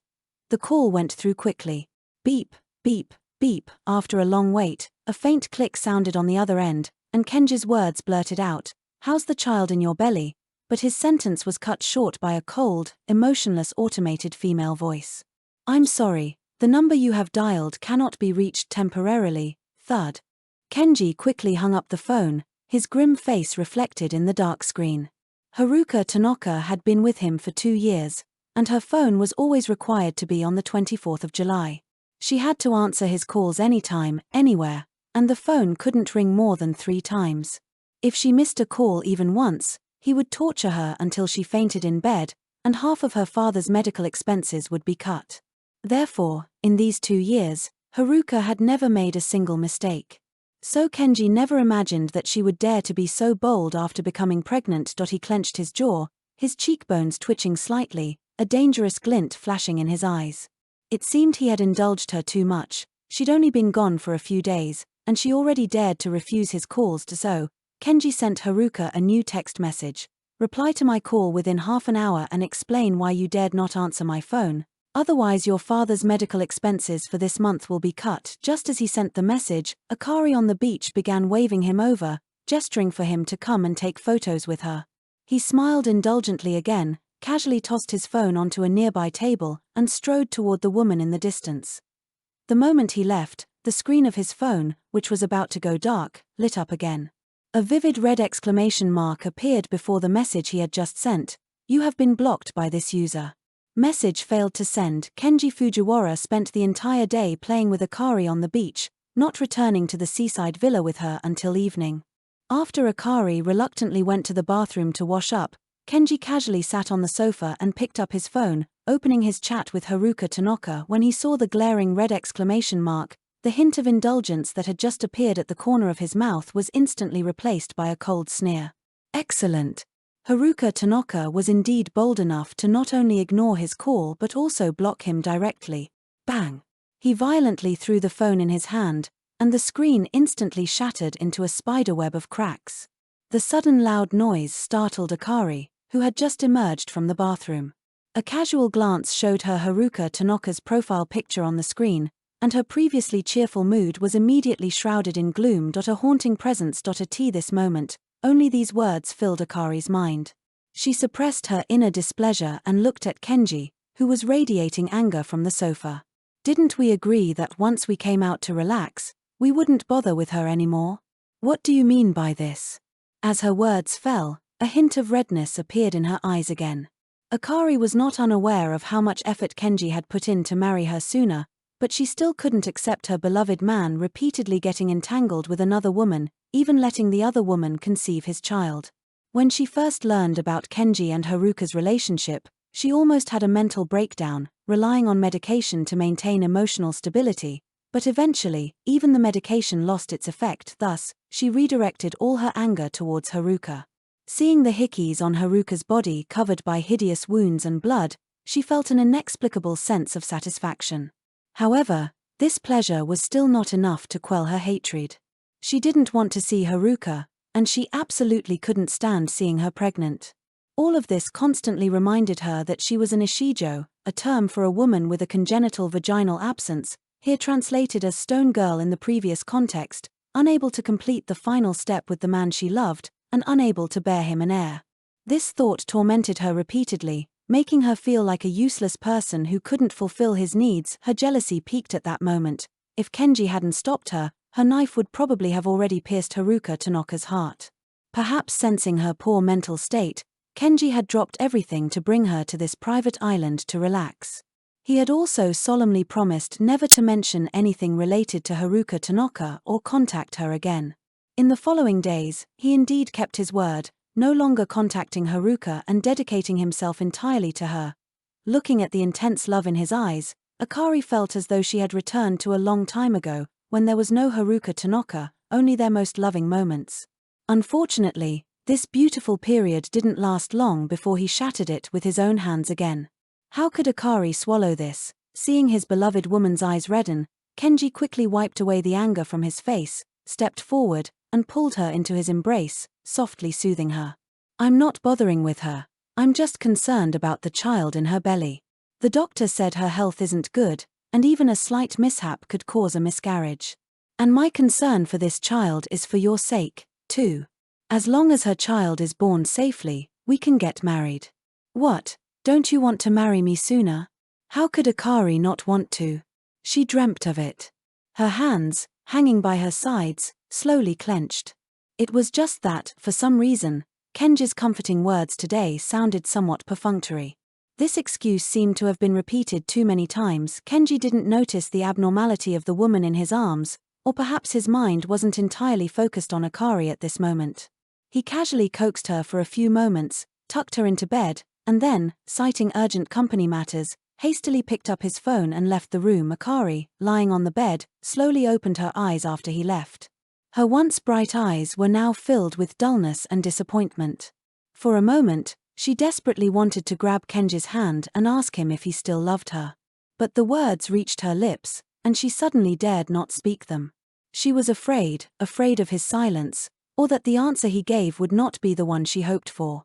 The call went through quickly. Beep, beep, beep. After a long wait, a faint click sounded on the other end, and Kenji's words blurted out, "How's the child in your belly?" But his sentence was cut short by a cold, emotionless automated female voice. "I'm sorry, the number you have dialed cannot be reached temporarily." Thud. Kenji quickly hung up the phone, his grim face reflected in the dark screen. Haruka Tanaka had been with him for 2 years, and her phone was always required to be on the 24th of July. She had to answer his calls anytime, anywhere, and the phone couldn't ring more than 3 times. If she missed a call even once, he would torture her until she fainted in bed, and half of her father's medical expenses would be cut. Therefore, in these 2 years, Haruka had never made a single mistake. So Kenji never imagined that she would dare to be so bold after becoming pregnant. He clenched his jaw, his cheekbones twitching slightly, a dangerous glint flashing in his eyes. It seemed he had indulged her too much. She'd only been gone for a few days, and she already dared to refuse his calls. So, Kenji sent Haruka a new text message. Reply to my call within half an hour and explain why you dared not answer my phone. Otherwise your father's medical expenses for this month will be cut. Just as he sent the message, Akari on the beach began waving him over, gesturing for him to come and take photos with her. He smiled indulgently again, casually tossed his phone onto a nearby table, and strode toward the woman in the distance. The moment he left, the screen of his phone, which was about to go dark, lit up again. A vivid red exclamation mark appeared before the message he had just sent. You have been blocked by this user. Message failed to send. Kenji Fujiwara spent the entire day playing with Akari on the beach, not returning to the seaside villa with her until evening. After Akari reluctantly went to the bathroom to wash up, Kenji casually sat on the sofa and picked up his phone, opening his chat with Haruka Tanaka when he saw the glaring red exclamation mark. The hint of indulgence that had just appeared at the corner of his mouth was instantly replaced by a cold sneer. Excellent. Haruka Tanaka was indeed bold enough to not only ignore his call but also block him directly. Bang! He violently threw the phone in his hand, and the screen instantly shattered into a spiderweb of cracks. The sudden loud noise startled Akari, who had just emerged from the bathroom. A casual glance showed her Haruka Tanaka's profile picture on the screen, and her previously cheerful mood was immediately shrouded in gloom. A haunting presence. At this moment, only these words filled Akari's mind. She suppressed her inner displeasure and looked at Kenji, who was radiating anger from the sofa. Didn't we agree that once we came out to relax, we wouldn't bother with her anymore? What do you mean by this? As her words fell, a hint of redness appeared in her eyes again. Akari was not unaware of how much effort Kenji had put in to marry her sooner, but she still couldn't accept her beloved man repeatedly getting entangled with another woman, even letting the other woman conceive his child. When she first learned about Kenji and Haruka's relationship, she almost had a mental breakdown, relying on medication to maintain emotional stability, but eventually, even the medication lost its effect. Thus, she redirected all her anger towards Haruka. Seeing the hickeys on Haruka's body covered by hideous wounds and blood, she felt an inexplicable sense of satisfaction. However, this pleasure was still not enough to quell her hatred. She didn't want to see Haruka, and she absolutely couldn't stand seeing her pregnant. All of this constantly reminded her that she was an ishijo, a term for a woman with a congenital vaginal absence, here translated as stone girl in the previous context, unable to complete the final step with the man she loved, and unable to bear him an heir. This thought tormented her repeatedly, making her feel like a useless person who couldn't fulfill his needs. Her jealousy peaked at that moment. If Kenji hadn't stopped her, her knife would probably have already pierced Haruka Tanaka's heart. Perhaps sensing her poor mental state, Kenji had dropped everything to bring her to this private island to relax. He had also solemnly promised never to mention anything related to Haruka Tanaka or contact her again. In the following days, he indeed kept his word, no longer contacting Haruka and dedicating himself entirely to her. Looking at the intense love in his eyes, Akari felt as though she had returned to a long time ago, when there was no Haruka Tanaka, only their most loving moments. Unfortunately, this beautiful period didn't last long before he shattered it with his own hands again. How could Akari swallow this? Seeing his beloved woman's eyes redden, Kenji quickly wiped away the anger from his face, stepped forward, and pulled her into his embrace, softly soothing her. I'm not bothering with her. I'm just concerned about the child in her belly. The doctor said her health isn't good, and even a slight mishap could cause a miscarriage. And my concern for this child is for your sake, too. As long as her child is born safely, we can get married. What? Don't you want to marry me sooner? How could Akari not want to? She dreamt of it. Her hands, hanging by her sides, slowly clenched. It was just that, for some reason, Kenji's comforting words today sounded somewhat perfunctory. This excuse seemed to have been repeated too many times. Kenji didn't notice the abnormality of the woman in his arms, or perhaps his mind wasn't entirely focused on Akari at this moment. He casually coaxed her for a few moments, tucked her into bed, and then, citing urgent company matters, hastily picked up his phone and left the room. Akari, lying on the bed, slowly opened her eyes after he left. Her once bright eyes were now filled with dullness and disappointment. For a moment, she desperately wanted to grab Kenji's hand and ask him if he still loved her. But the words reached her lips, and she suddenly dared not speak them. She was afraid of his silence, or that the answer he gave would not be the one she hoped for.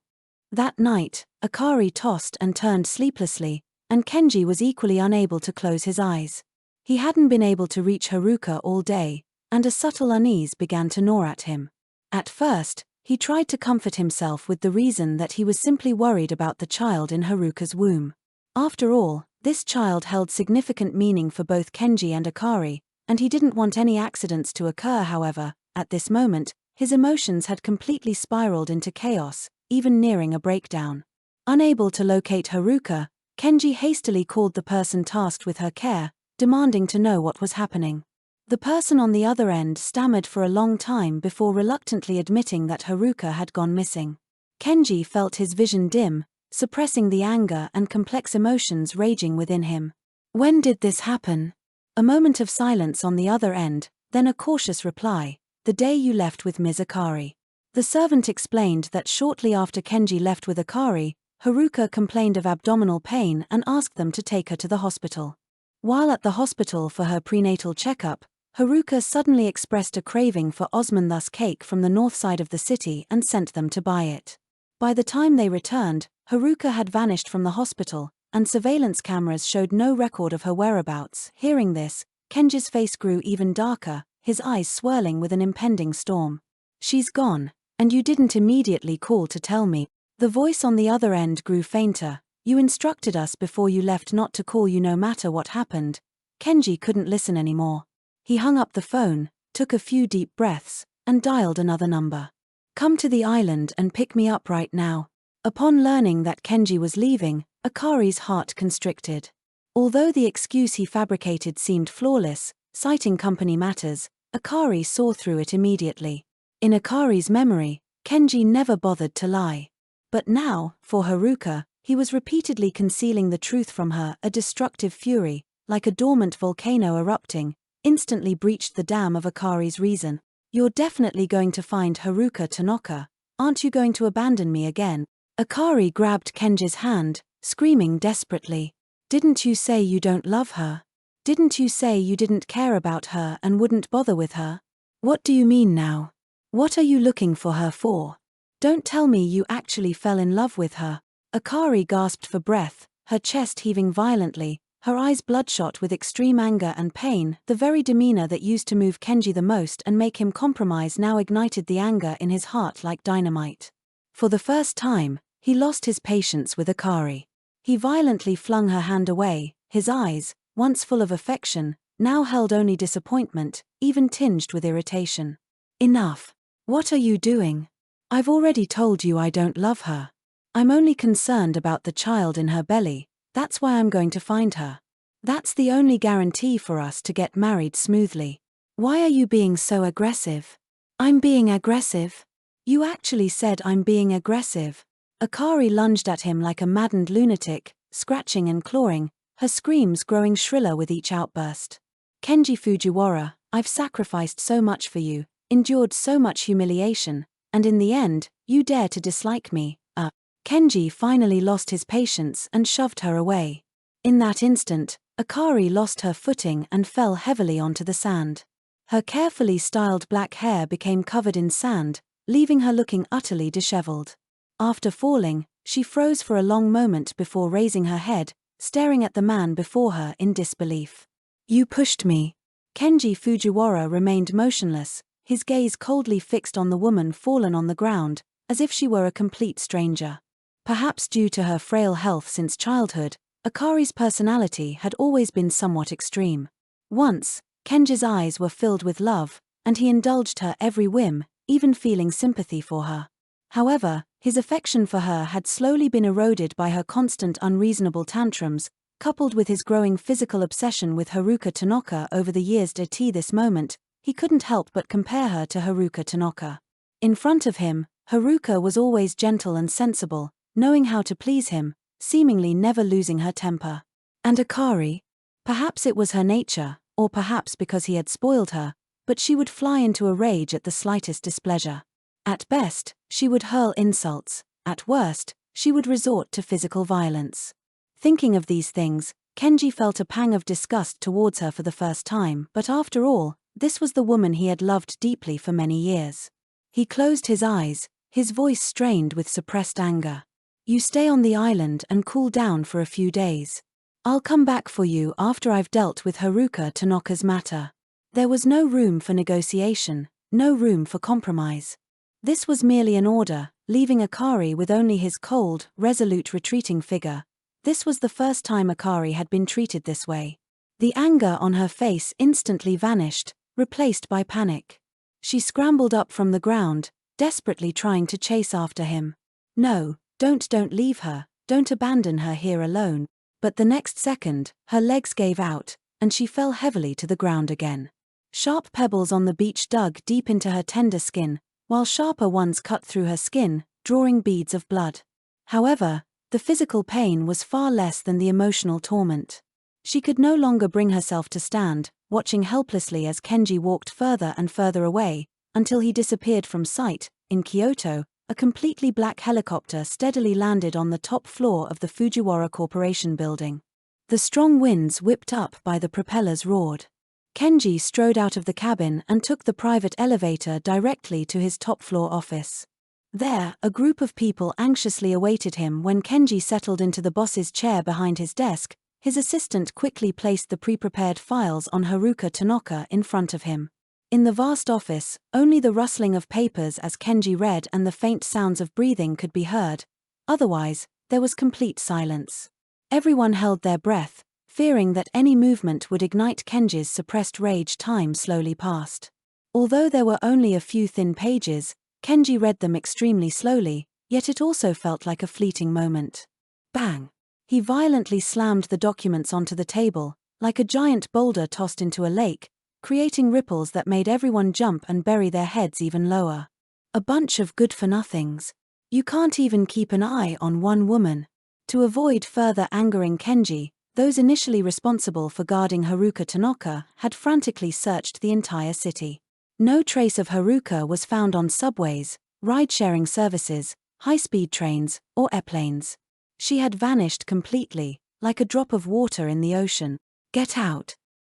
That night, Akari tossed and turned sleeplessly, and Kenji was equally unable to close his eyes. He hadn't been able to reach Haruka all day, and a subtle unease began to gnaw at him. At first, he tried to comfort himself with the reason that he was simply worried about the child in Haruka's womb. After all, this child held significant meaning for both Kenji and Akari, and he didn't want any accidents to occur. However, at this moment, his emotions had completely spiraled into chaos, even nearing a breakdown. Unable to locate Haruka, Kenji hastily called the person tasked with her care, demanding to know what was happening. The person on the other end stammered for a long time before reluctantly admitting that Haruka had gone missing. Kenji felt his vision dim, suppressing the anger and complex emotions raging within him. "When did this happen?" A moment of silence on the other end, then a cautious reply, "The day you left with Ms. Akari." The servant explained that shortly after Kenji left with Akari, Haruka complained of abdominal pain and asked them to take her to the hospital. While at the hospital for her prenatal checkup, Haruka suddenly expressed a craving for osmanthus cake from the north side of the city and sent them to buy it. By the time they returned, Haruka had vanished from the hospital, and surveillance cameras showed no record of her whereabouts. Hearing this, Kenji's face grew even darker, his eyes swirling with an impending storm. "She's gone, and you didn't immediately call to tell me." The voice on the other end grew fainter. "You instructed us before you left not to call you no matter what happened." Kenji couldn't listen anymore. He hung up the phone, took a few deep breaths, and dialed another number. "Come to the island and pick me up right now." Upon learning that Kenji was leaving, Akari's heart constricted. Although the excuse he fabricated seemed flawless, citing company matters, Akari saw through it immediately. In Akari's memory, Kenji never bothered to lie. But now, for Haruka, he was repeatedly concealing the truth from her. A destructive fury, like a dormant volcano erupting, instantly breached the dam of Akari's reason. "You're definitely going to find Haruka Tanaka. Aren't you going to abandon me again?" Akari grabbed Kenji's hand, screaming desperately. "Didn't you say you don't love her? Didn't you say you didn't care about her and wouldn't bother with her? What do you mean now? What are you looking for her for? Don't tell me you actually fell in love with her." Akari gasped for breath, her chest heaving violently, her eyes bloodshot with extreme anger and pain. The very demeanor that used to move Kenji the most and make him compromise now ignited the anger in his heart like dynamite. For the first time, he lost his patience with Akari. He violently flung her hand away, his eyes, once full of affection, now held only disappointment, even tinged with irritation. "Enough. What are you doing? I've already told you I don't love her. I'm only concerned about the child in her belly. That's why I'm going to find her. That's the only guarantee for us to get married smoothly. Why are you being so aggressive?" "I'm being aggressive? You actually said I'm being aggressive." Akari lunged at him like a maddened lunatic, scratching and clawing, her screams growing shriller with each outburst. "Kenji Fujiwara, I've sacrificed so much for you, endured so much humiliation, and in the end, you dare to dislike me." Kenji finally lost his patience and shoved her away. In that instant, Akari lost her footing and fell heavily onto the sand. Her carefully styled black hair became covered in sand, leaving her looking utterly disheveled. After falling, she froze for a long moment before raising her head, staring at the man before her in disbelief. "You pushed me." Kenji Fujiwara remained motionless, his gaze coldly fixed on the woman fallen on the ground, as if she were a complete stranger. Perhaps due to her frail health since childhood, Akari's personality had always been somewhat extreme. Once, Kenji's eyes were filled with love, and he indulged her every whim, even feeling sympathy for her. However, his affection for her had slowly been eroded by her constant unreasonable tantrums, coupled with his growing physical obsession with Haruka Tanaka over the years. At this moment, he couldn't help but compare her to Haruka Tanaka. In front of him, Haruka was always gentle and sensible, knowing how to please him, seemingly never losing her temper. And Akari? Perhaps it was her nature, or perhaps because he had spoiled her, but she would fly into a rage at the slightest displeasure. At best, she would hurl insults; at worst, she would resort to physical violence. Thinking of these things, Kenji felt a pang of disgust towards her for the first time, but after all, this was the woman he had loved deeply for many years. He closed his eyes, his voice strained with suppressed anger. "You stay on the island and cool down for a few days. I'll come back for you after I've dealt with Haruka Tanaka's matter." There was no room for negotiation, no room for compromise. This was merely an order, leaving Akari with only his cold, resolute retreating figure. This was the first time Akari had been treated this way. The anger on her face instantly vanished, replaced by panic. She scrambled up from the ground, desperately trying to chase after him. "No, don't leave her, don't abandon her here alone." But the next second, her legs gave out, and she fell heavily to the ground again. Sharp pebbles on the beach dug deep into her tender skin, while sharper ones cut through her skin, drawing beads of blood. However, the physical pain was far less than the emotional torment. She could no longer bring herself to stand, watching helplessly as Kenji walked further and further away, until he disappeared from sight. In Kyoto, a completely black helicopter steadily landed on the top floor of the Fujiwara Corporation building. The strong winds whipped up by the propellers roared. Kenji strode out of the cabin and took the private elevator directly to his top-floor office. There, a group of people anxiously awaited him. When Kenji settled into the boss's chair behind his desk, his assistant quickly placed the pre-prepared files on Haruka Tanaka in front of him. In the vast office, only the rustling of papers as Kenji read and the faint sounds of breathing could be heard. Otherwise, there was complete silence. Everyone held their breath, fearing that any movement would ignite Kenji's suppressed rage. Time slowly passed. Although there were only a few thin pages, Kenji read them extremely slowly, yet it also felt like a fleeting moment. Bang! He violently slammed the documents onto the table, like a giant boulder tossed into a lake, creating ripples that made everyone jump and bury their heads even lower. A bunch of good-for-nothings. You can't even keep an eye on one woman. To avoid further angering Kenji, those initially responsible for guarding Haruka Tanaka had frantically searched the entire city. No trace of Haruka was found on subways, ride-sharing services, high-speed trains, or airplanes. She had vanished completely, like a drop of water in the ocean. "Get out.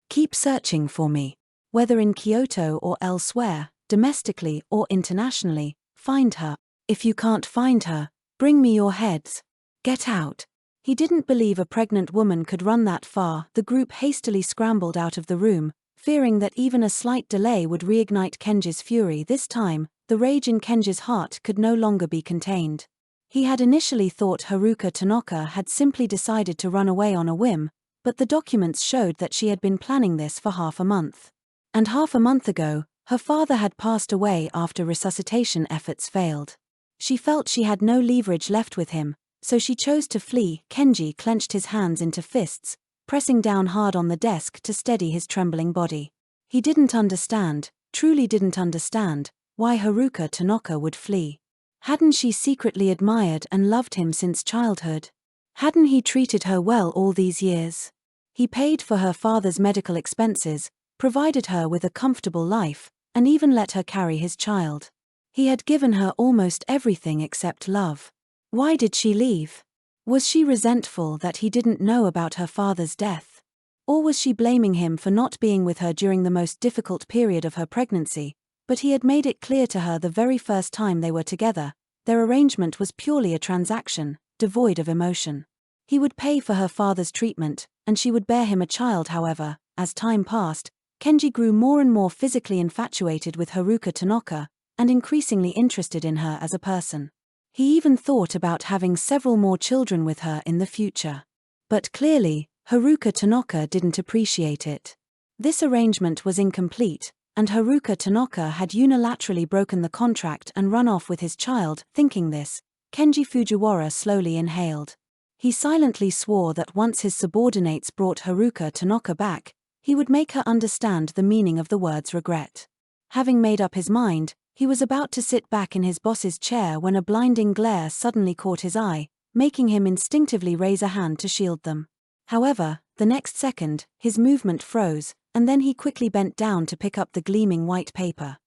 Keep searching for me. Whether in Kyoto or elsewhere, domestically or internationally, find her. If you can't find her, bring me your heads. Get out." He didn't believe a pregnant woman could run that far. The group hastily scrambled out of the room, fearing that even a slight delay would reignite Kenji's fury. This time, the rage in Kenji's heart could no longer be contained. He had initially thought Haruka Tanaka had simply decided to run away on a whim, but the documents showed that she had been planning this for half a month. And half a month ago, her father had passed away after resuscitation efforts failed. She felt she had no leverage left with him, so she chose to flee. Kenji clenched his hands into fists, pressing down hard on the desk to steady his trembling body. He didn't understand, truly didn't understand, why Haruka Tanaka would flee. Hadn't she secretly admired and loved him since childhood? Hadn't he treated her well all these years? He paid for her father's medical expenses, provided her with a comfortable life, and even let her carry his child. He had given her almost everything except love. Why did she leave? Was she resentful that he didn't know about her father's death? Or was she blaming him for not being with her during the most difficult period of her pregnancy? But he had made it clear to her the very first time they were together, their arrangement was purely a transaction, devoid of emotion. He would pay for her father's treatment, and she would bear him a child. However, as time passed, Kenji grew more and more physically infatuated with Haruka Tanaka, and increasingly interested in her as a person. He even thought about having several more children with her in the future. But clearly, Haruka Tanaka didn't appreciate it. This arrangement was incomplete, and Haruka Tanaka had unilaterally broken the contract and run off with his child. Thinking this, Kenji Fujiwara slowly inhaled. He silently swore that once his subordinates brought Haruka Tanaka back, he would make her understand the meaning of the words regret. Having made up his mind, he was about to sit back in his boss's chair when a blinding glare suddenly caught his eye, making him instinctively raise a hand to shield them. However, the next second, his movement froze, and then he quickly bent down to pick up the gleaming white paper.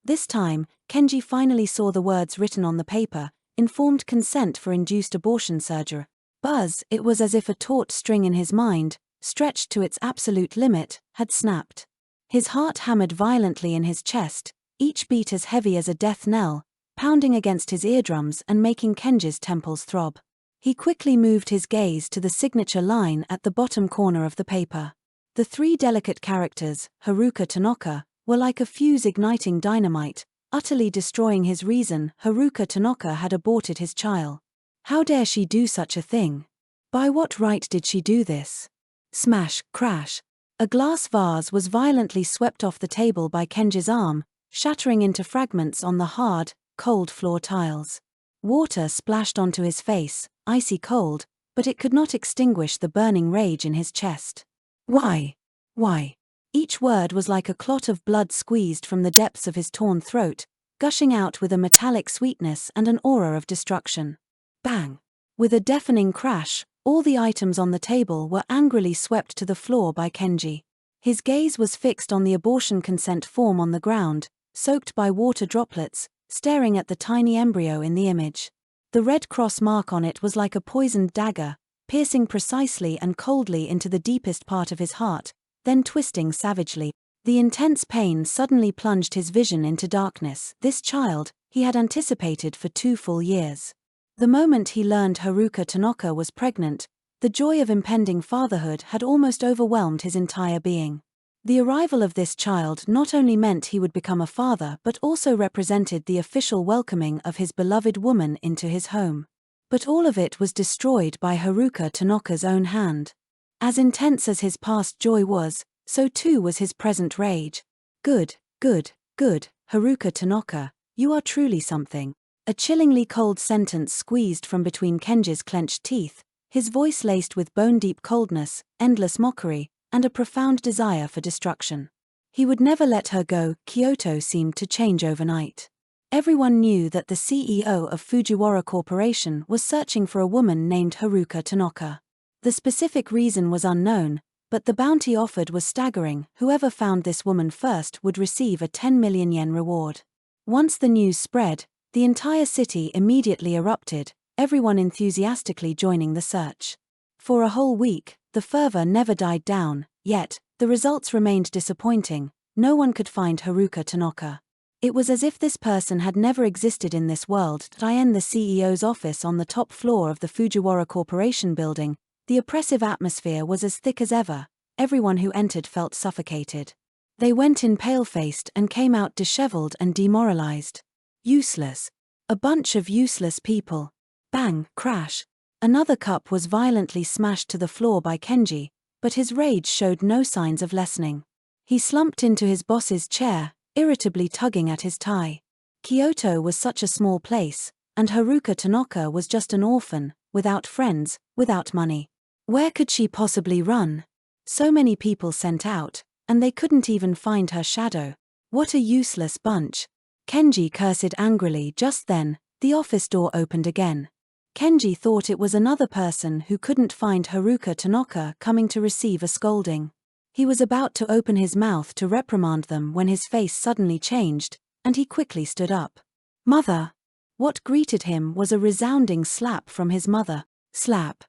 This time, Kenji finally saw the words written on the paper: informed consent for induced abortion surgery. Buzz, it was as if a taut string in his mind, stretched to its absolute limit, had snapped. His heart hammered violently in his chest, each beat as heavy as a death knell, pounding against his eardrums and making Kenji's temples throb. He quickly moved his gaze to the signature line at the bottom corner of the paper. The three delicate characters, Haruka Tanaka, were like a fuse igniting dynamite, utterly destroying his reason. Haruka Tanaka had aborted his child. How dare she do such a thing? By what right did she do this? Smash, crash. A glass vase was violently swept off the table by Kenji's arm, shattering into fragments on the hard, cold floor tiles. Water splashed onto his face, icy cold, but it could not extinguish the burning rage in his chest. Why? Why? Each word was like a clot of blood squeezed from the depths of his torn throat, gushing out with a metallic sweetness and an aura of destruction. Bang! With a deafening crash, all the items on the table were angrily swept to the floor by Kenji. His gaze was fixed on the abortion consent form on the ground, soaked by water droplets, staring at the tiny embryo in the image. The red cross mark on it was like a poisoned dagger, piercing precisely and coldly into the deepest part of his heart, then twisting savagely. The intense pain suddenly plunged his vision into darkness. This child, he had anticipated for 2 full years. The moment he learned Haruka Tanaka was pregnant, the joy of impending fatherhood had almost overwhelmed his entire being. The arrival of this child not only meant he would become a father but also represented the official welcoming of his beloved woman into his home. But all of it was destroyed by Haruka Tanaka's own hand. As intense as his past joy was, so too was his present rage. Good, good, good, Haruka Tanaka, you are truly something. A chillingly cold sentence squeezed from between Kenji's clenched teeth, his voice laced with bone-deep coldness, endless mockery, and a profound desire for destruction. He would never let her go. Kyoto seemed to change overnight. Everyone knew that the CEO of Fujiwara Corporation was searching for a woman named Haruka Tanaka. The specific reason was unknown, but the bounty offered was staggering. Whoever found this woman first would receive a 10 million yen reward. Once the news spread, the entire city immediately erupted, everyone enthusiastically joining the search. For a whole week, the fervor never died down, yet, the results remained disappointing. No one could find Haruka Tanaka. It was as if this person had never existed in this world. In the CEO's office on the top floor of the Fujiwara Corporation building, the oppressive atmosphere was as thick as ever. Everyone who entered felt suffocated. They went in pale-faced and came out disheveled and demoralized. Useless. A bunch of useless people. Bang, crash. Another cup was violently smashed to the floor by Kenji, but his rage showed no signs of lessening. He slumped into his boss's chair, irritably tugging at his tie. Kyoto was such a small place, and Haruka Tanaka was just an orphan, without friends, without money. Where could she possibly run? So many people sent out, and they couldn't even find her shadow. What a useless bunch. Kenji cursed angrily. Just then, the office door opened again. Kenji thought it was another person who couldn't find Haruka Tanaka coming to receive a scolding. He was about to open his mouth to reprimand them when his face suddenly changed, and he quickly stood up. Mother! What greeted him was a resounding slap from his mother. Slap.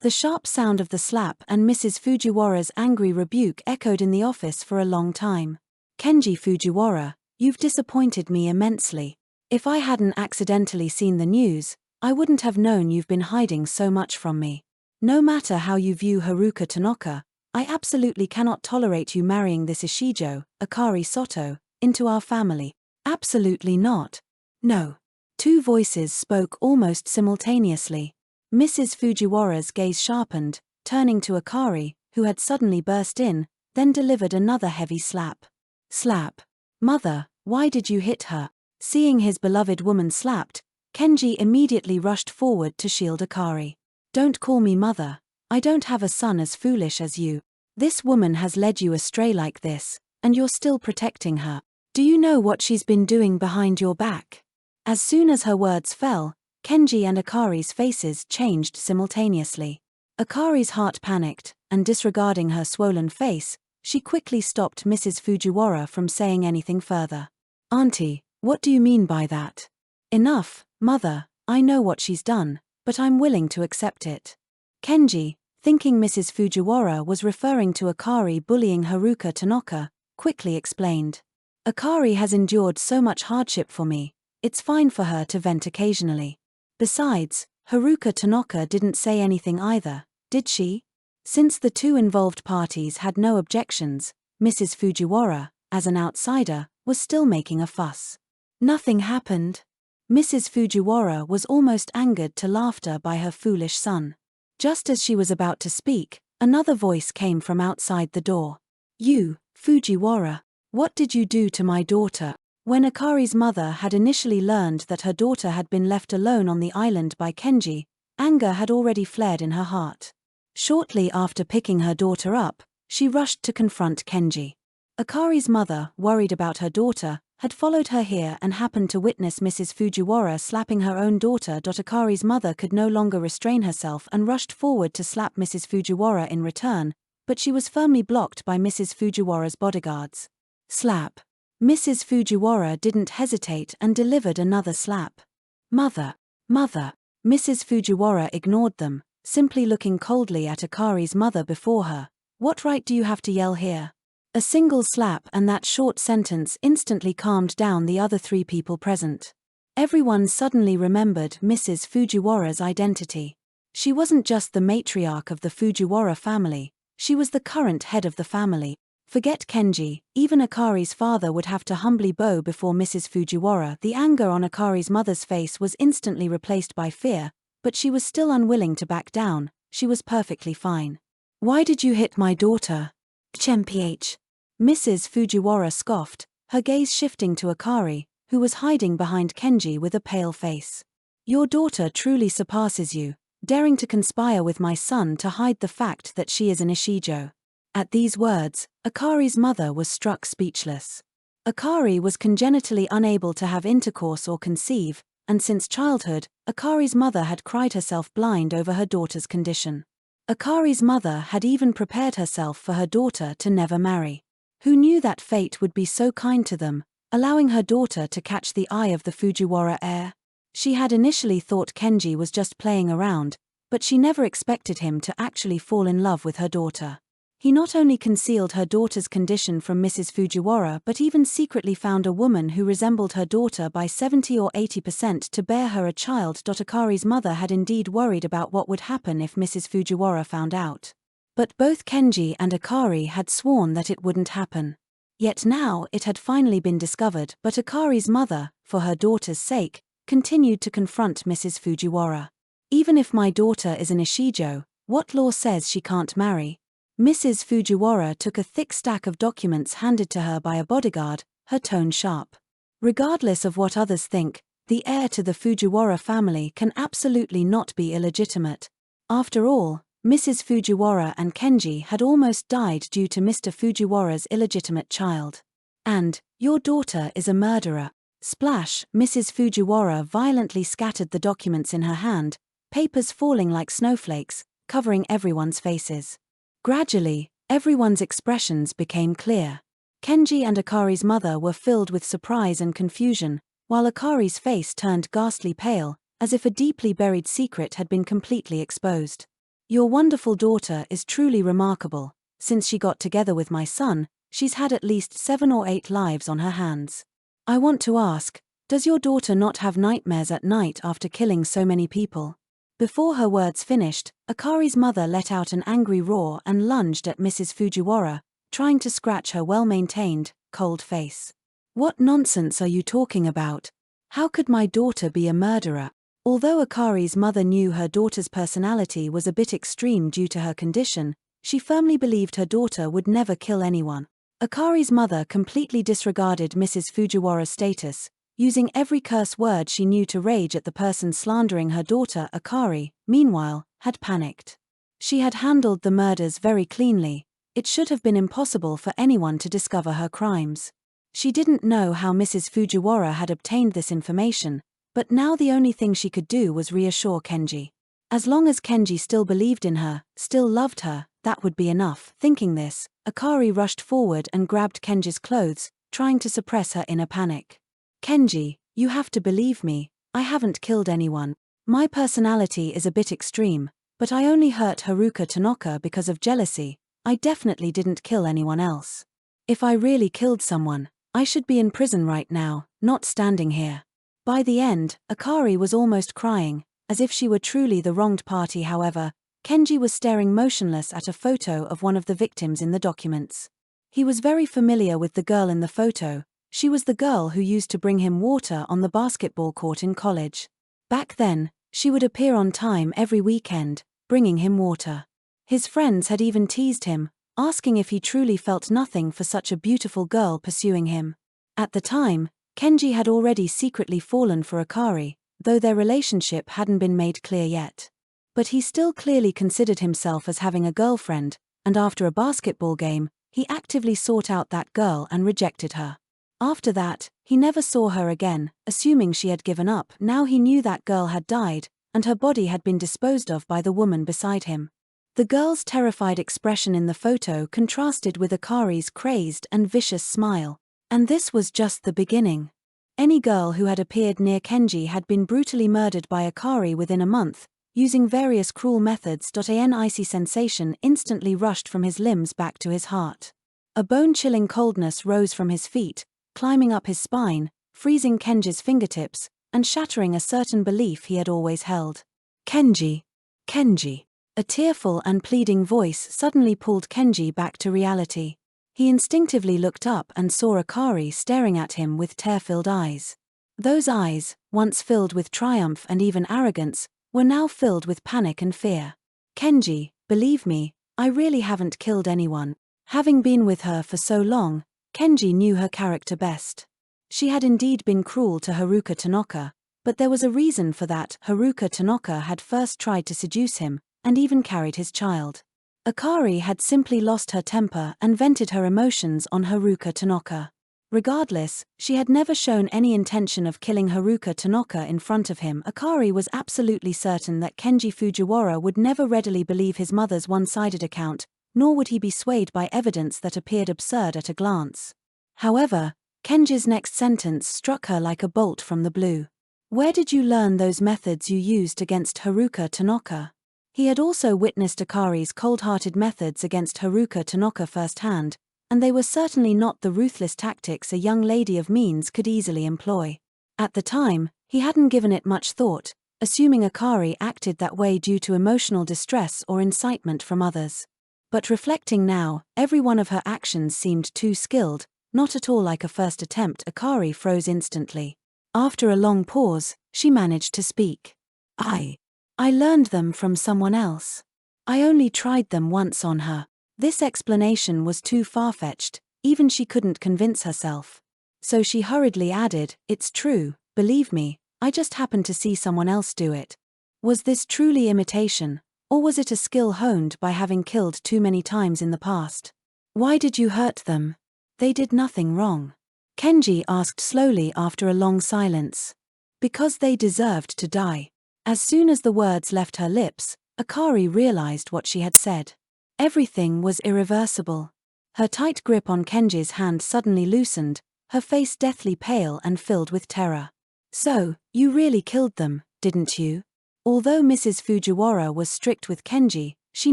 The sharp sound of the slap and Mrs. Fujiwara's angry rebuke echoed in the office for a long time. Kenji Fujiwara, you've disappointed me immensely. If I hadn't accidentally seen the news, I wouldn't have known you've been hiding so much from me. No matter how you view Haruka Tanaka, I absolutely cannot tolerate you marrying this Ishijo, Akari Sato, into our family. Absolutely not. No. 2 voices spoke almost simultaneously. Mrs. Fujiwara's gaze sharpened, turning to Akari, who had suddenly burst in, then delivered another heavy slap. Slap. Mother, why did you hit her? Seeing his beloved woman slapped, Kenji immediately rushed forward to shield Akari. Don't call me mother. I don't have a son as foolish as you. This woman has led you astray like this, and you're still protecting her. Do you know what she's been doing behind your back? As soon as her words fell, Kenji and Akari's faces changed simultaneously. Akari's heart panicked, and disregarding her swollen face, she quickly stopped Mrs. Fujiwara from saying anything further. Auntie, what do you mean by that? Enough, mother, I know what she's done, but I'm willing to accept it. Kenji, thinking Mrs. Fujiwara was referring to Akari bullying Haruka Tanaka, quickly explained. Akari has endured so much hardship for me, it's fine for her to vent occasionally. Besides, Haruka Tanaka didn't say anything either, did she? Since the two involved parties had no objections, Mrs. Fujiwara, as an outsider, was still making a fuss. Nothing happened. Mrs. Fujiwara was almost angered to laughter by her foolish son. Just as she was about to speak, another voice came from outside the door. You, Fujiwara, what did you do to my daughter? When Akari's mother had initially learned that her daughter had been left alone on the island by Kenji, anger had already flared in her heart. Shortly after picking her daughter up, she rushed to confront Kenji. Akari's mother, worried about her daughter, had followed her here and happened to witness Mrs. Fujiwara slapping her own daughter. Akari's mother could no longer restrain herself and rushed forward to slap Mrs. Fujiwara in return, but she was firmly blocked by Mrs. Fujiwara's bodyguards. Slap. Mrs. Fujiwara didn't hesitate and delivered another slap. Mother. Mother. Mrs. Fujiwara ignored them, simply looking coldly at Akari's mother before her. What right do you have to yell here? A single slap and that short sentence instantly calmed down the other three people present. Everyone suddenly remembered Mrs. Fujiwara's identity. She wasn't just the matriarch of the Fujiwara family, she was the current head of the family. Forget Kenji, even Akari's father would have to humbly bow before Mrs. Fujiwara. The anger on Akari's mother's face was instantly replaced by fear, but she was still unwilling to back down. She was perfectly fine. Why did you hit my daughter? Chmph. Mrs. Fujiwara scoffed, her gaze shifting to Akari, who was hiding behind Kenji with a pale face. Your daughter truly surpasses you, daring to conspire with my son to hide the fact that she is an Ishijo. At these words, Akari's mother was struck speechless. Akari was congenitally unable to have intercourse or conceive, and since childhood, Akari's mother had cried herself blind over her daughter's condition. Akari's mother had even prepared herself for her daughter to never marry. Who knew that fate would be so kind to them, allowing her daughter to catch the eye of the Fujiwara heir? She had initially thought Kenji was just playing around, but she never expected him to actually fall in love with her daughter. He not only concealed her daughter's condition from Mrs. Fujiwara but even secretly found a woman who resembled her daughter by 70 or 80% to bear her a child. Akari's mother had indeed worried about what would happen if Mrs. Fujiwara found out. But both Kenji and Akari had sworn that it wouldn't happen. Yet now it had finally been discovered, but Akari's mother, for her daughter's sake, continued to confront Mrs. Fujiwara. Even if my daughter is an Ishijo, what law says she can't marry? Mrs. Fujiwara took a thick stack of documents handed to her by a bodyguard, her tone sharp. Regardless of what others think, the heir to the Fujiwara family can absolutely not be illegitimate. After all, Mrs. Fujiwara and Kenji had almost died due to Mr. Fujiwara's illegitimate child. And, your daughter is a murderer. Splash! Mrs. Fujiwara violently scattered the documents in her hand, papers falling like snowflakes, covering everyone's faces. Gradually, everyone's expressions became clear. Kenji and Akari's mother were filled with surprise and confusion, while Akari's face turned ghastly pale, as if a deeply buried secret had been completely exposed. Your wonderful daughter is truly remarkable. Since she got together with my son, she's had at least 7 or 8 lives on her hands. I want to ask, does your daughter not have nightmares at night after killing so many people? Before her words finished, Akari's mother let out an angry roar and lunged at Mrs. Fujiwara, trying to scratch her well-maintained, cold face. What nonsense are you talking about? How could my daughter be a murderer? Although Akari's mother knew her daughter's personality was a bit extreme due to her condition, she firmly believed her daughter would never kill anyone. Akari's mother completely disregarded Mrs. Fujiwara's status, using every curse word she knew to rage at the person slandering her daughter. Akari, meanwhile, had panicked. She had handled the murders very cleanly. It should have been impossible for anyone to discover her crimes. She didn't know how Mrs. Fujiwara had obtained this information, but now the only thing she could do was reassure Kenji. As long as Kenji still believed in her, still loved her, that would be enough. Thinking this, Akari rushed forward and grabbed Kenji's clothes, trying to suppress her inner panic. Kenji, you have to believe me, I haven't killed anyone. My personality is a bit extreme, but I only hurt Haruka Tanaka because of jealousy. I definitely didn't kill anyone else. If I really killed someone, I should be in prison right now, not standing here. By the end, Akari was almost crying, as if she were truly the wronged party. However, Kenji was staring motionless at a photo of one of the victims in the documents. He was very familiar with the girl in the photo. She was the girl who used to bring him water on the basketball court in college. Back then, she would appear on time every weekend, bringing him water. His friends had even teased him, asking if he truly felt nothing for such a beautiful girl pursuing him. At the time, Kenji had already secretly fallen for Akari, though their relationship hadn't been made clear yet. But he still clearly considered himself as having a girlfriend, and after a basketball game, he actively sought out that girl and rejected her. After that, he never saw her again, assuming she had given up. Now he knew that girl had died, and her body had been disposed of by the woman beside him. The girl's terrified expression in the photo contrasted with Akari's crazed and vicious smile. And this was just the beginning. Any girl who had appeared near Kenji had been brutally murdered by Akari within a month, using various cruel methods. An icy sensation instantly rushed from his limbs back to his heart. A bone-chilling coldness rose from his feet, climbing up his spine, freezing Kenji's fingertips, and shattering a certain belief he had always held. Kenji! Kenji! A tearful and pleading voice suddenly pulled Kenji back to reality. He instinctively looked up and saw Akari staring at him with tear-filled eyes. Those eyes, once filled with triumph and even arrogance, were now filled with panic and fear. Kenji, believe me, I really haven't killed anyone. Having been with her for so long, Kenji knew her character best. She had indeed been cruel to Haruka Tanaka, but there was a reason for that. Haruka Tanaka had first tried to seduce him, and even carried his child. Akari had simply lost her temper and vented her emotions on Haruka Tanaka. Regardless, she had never shown any intention of killing Haruka Tanaka in front of him. Akari was absolutely certain that Kenji Fujiwara would never readily believe his mother's one-sided account, nor would he be swayed by evidence that appeared absurd at a glance. However, Kenji's next sentence struck her like a bolt from the blue. Where did you learn those methods you used against Haruka Tanaka? He had also witnessed Akari's cold-hearted methods against Haruka Tanaka firsthand, and they were certainly not the ruthless tactics a young lady of means could easily employ. At the time, he hadn't given it much thought, assuming Akari acted that way due to emotional distress or incitement from others. But reflecting now, every one of her actions seemed too skilled, not at all like a first attempt. Akari froze instantly. After a long pause, she managed to speak. I learned them from someone else. I only tried them once on her. This explanation was too far-fetched, even she couldn't convince herself. So she hurriedly added, it's true, believe me, I just happened to see someone else do it. Was this truly imitation, or was it a skill honed by having killed too many times in the past? Why did you hurt them? They did nothing wrong. Kenji asked slowly after a long silence. Because they deserved to die. As soon as the words left her lips, Akari realized what she had said. Everything was irreversible. Her tight grip on Kenji's hand suddenly loosened, her face deathly pale and filled with terror. So, you really killed them, didn't you? Although Mrs. Fujiwara was strict with Kenji, she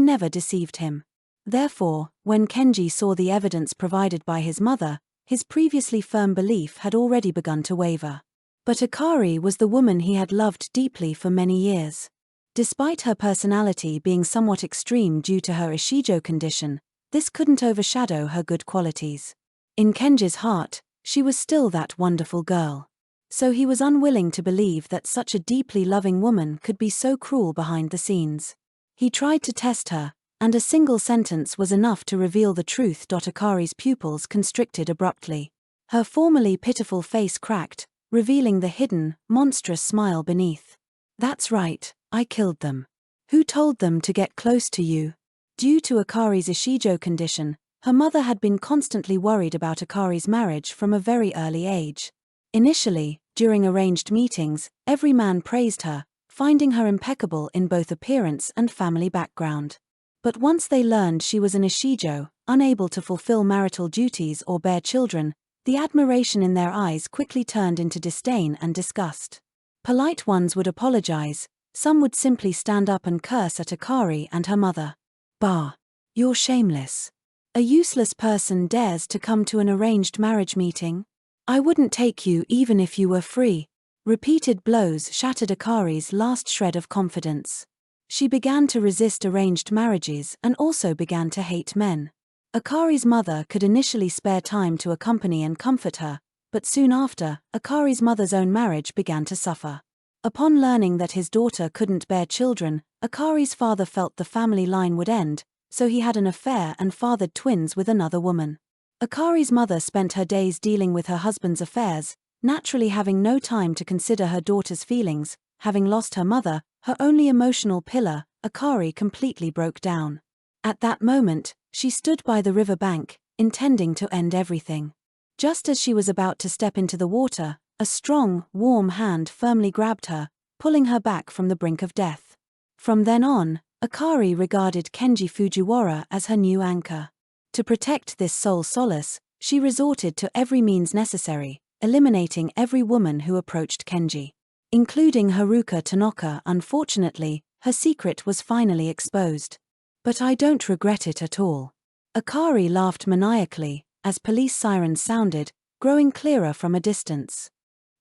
never deceived him. Therefore, when Kenji saw the evidence provided by his mother, his previously firm belief had already begun to waver. But Akari was the woman he had loved deeply for many years. Despite her personality being somewhat extreme due to her Ishijo condition, this couldn't overshadow her good qualities. In Kenji's heart, she was still that wonderful girl. So he was unwilling to believe that such a deeply loving woman could be so cruel behind the scenes. He tried to test her, and a single sentence was enough to reveal the truth. Akari's pupils constricted abruptly. Her formerly pitiful face cracked, revealing the hidden, monstrous smile beneath. That's right, I killed them. Who told them to get close to you? Due to Akari's Ishijo condition, her mother had been constantly worried about Akari's marriage from a very early age. Initially, during arranged meetings, every man praised her, finding her impeccable in both appearance and family background. But once they learned she was an Ishijo, unable to fulfill marital duties or bear children, the admiration in their eyes quickly turned into disdain and disgust. Polite ones would apologize, some would simply stand up and curse at Akari and her mother. Bah! You're shameless. A useless person dares to come to an arranged marriage meeting? I wouldn't take you even if you were free. Repeated blows shattered Akari's last shred of confidence. She began to resist arranged marriages and also began to hate men. Akari's mother could initially spare time to accompany and comfort her, but soon after, Akari's mother's own marriage began to suffer. Upon learning that his daughter couldn't bear children, Akari's father felt the family line would end, so he had an affair and fathered twins with another woman. Akari's mother spent her days dealing with her husband's affairs, naturally having no time to consider her daughter's feelings. Having lost her mother, her only emotional pillar, Akari completely broke down. At that moment, she stood by the river bank, intending to end everything. Just as she was about to step into the water, a strong, warm hand firmly grabbed her, pulling her back from the brink of death. From then on, Akari regarded Kenji Fujiwara as her new anchor. To protect this sole solace, she resorted to every means necessary, eliminating every woman who approached Kenji. Including Haruka Tanaka. Unfortunately, her secret was finally exposed. But I don't regret it at all. Akari laughed maniacally, as police sirens sounded, growing clearer from a distance.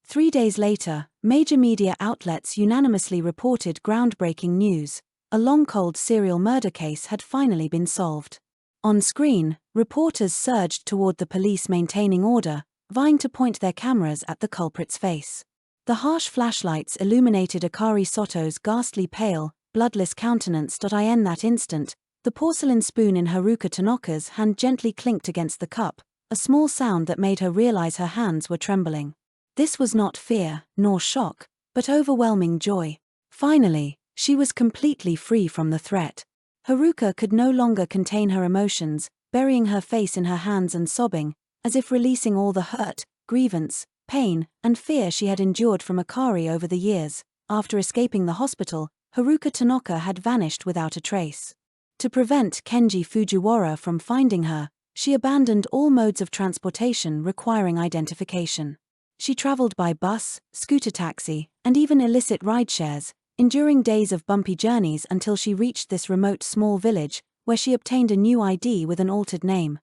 3 days later, major media outlets unanimously reported groundbreaking news: a long-cold serial murder case had finally been solved. On screen, reporters surged toward the police maintaining order, vying to point their cameras at the culprit's face. The harsh flashlights illuminated Akari Sato's ghastly pale, bloodless countenance. In that instant, the porcelain spoon in Haruka Tanaka's hand gently clinked against the cup, a small sound that made her realize her hands were trembling. This was not fear, nor shock, but overwhelming joy. Finally, she was completely free from the threat. Haruka could no longer contain her emotions, burying her face in her hands and sobbing, as if releasing all the hurt, grievance, pain, and fear she had endured from Akari over the years. After escaping the hospital, Haruka Tanaka had vanished without a trace. To prevent Kenji Fujiwara from finding her, she abandoned all modes of transportation requiring identification. She traveled by bus, scooter taxi, and even illicit rideshares, enduring days of bumpy journeys until she reached this remote small village, where she obtained a new ID with an altered name.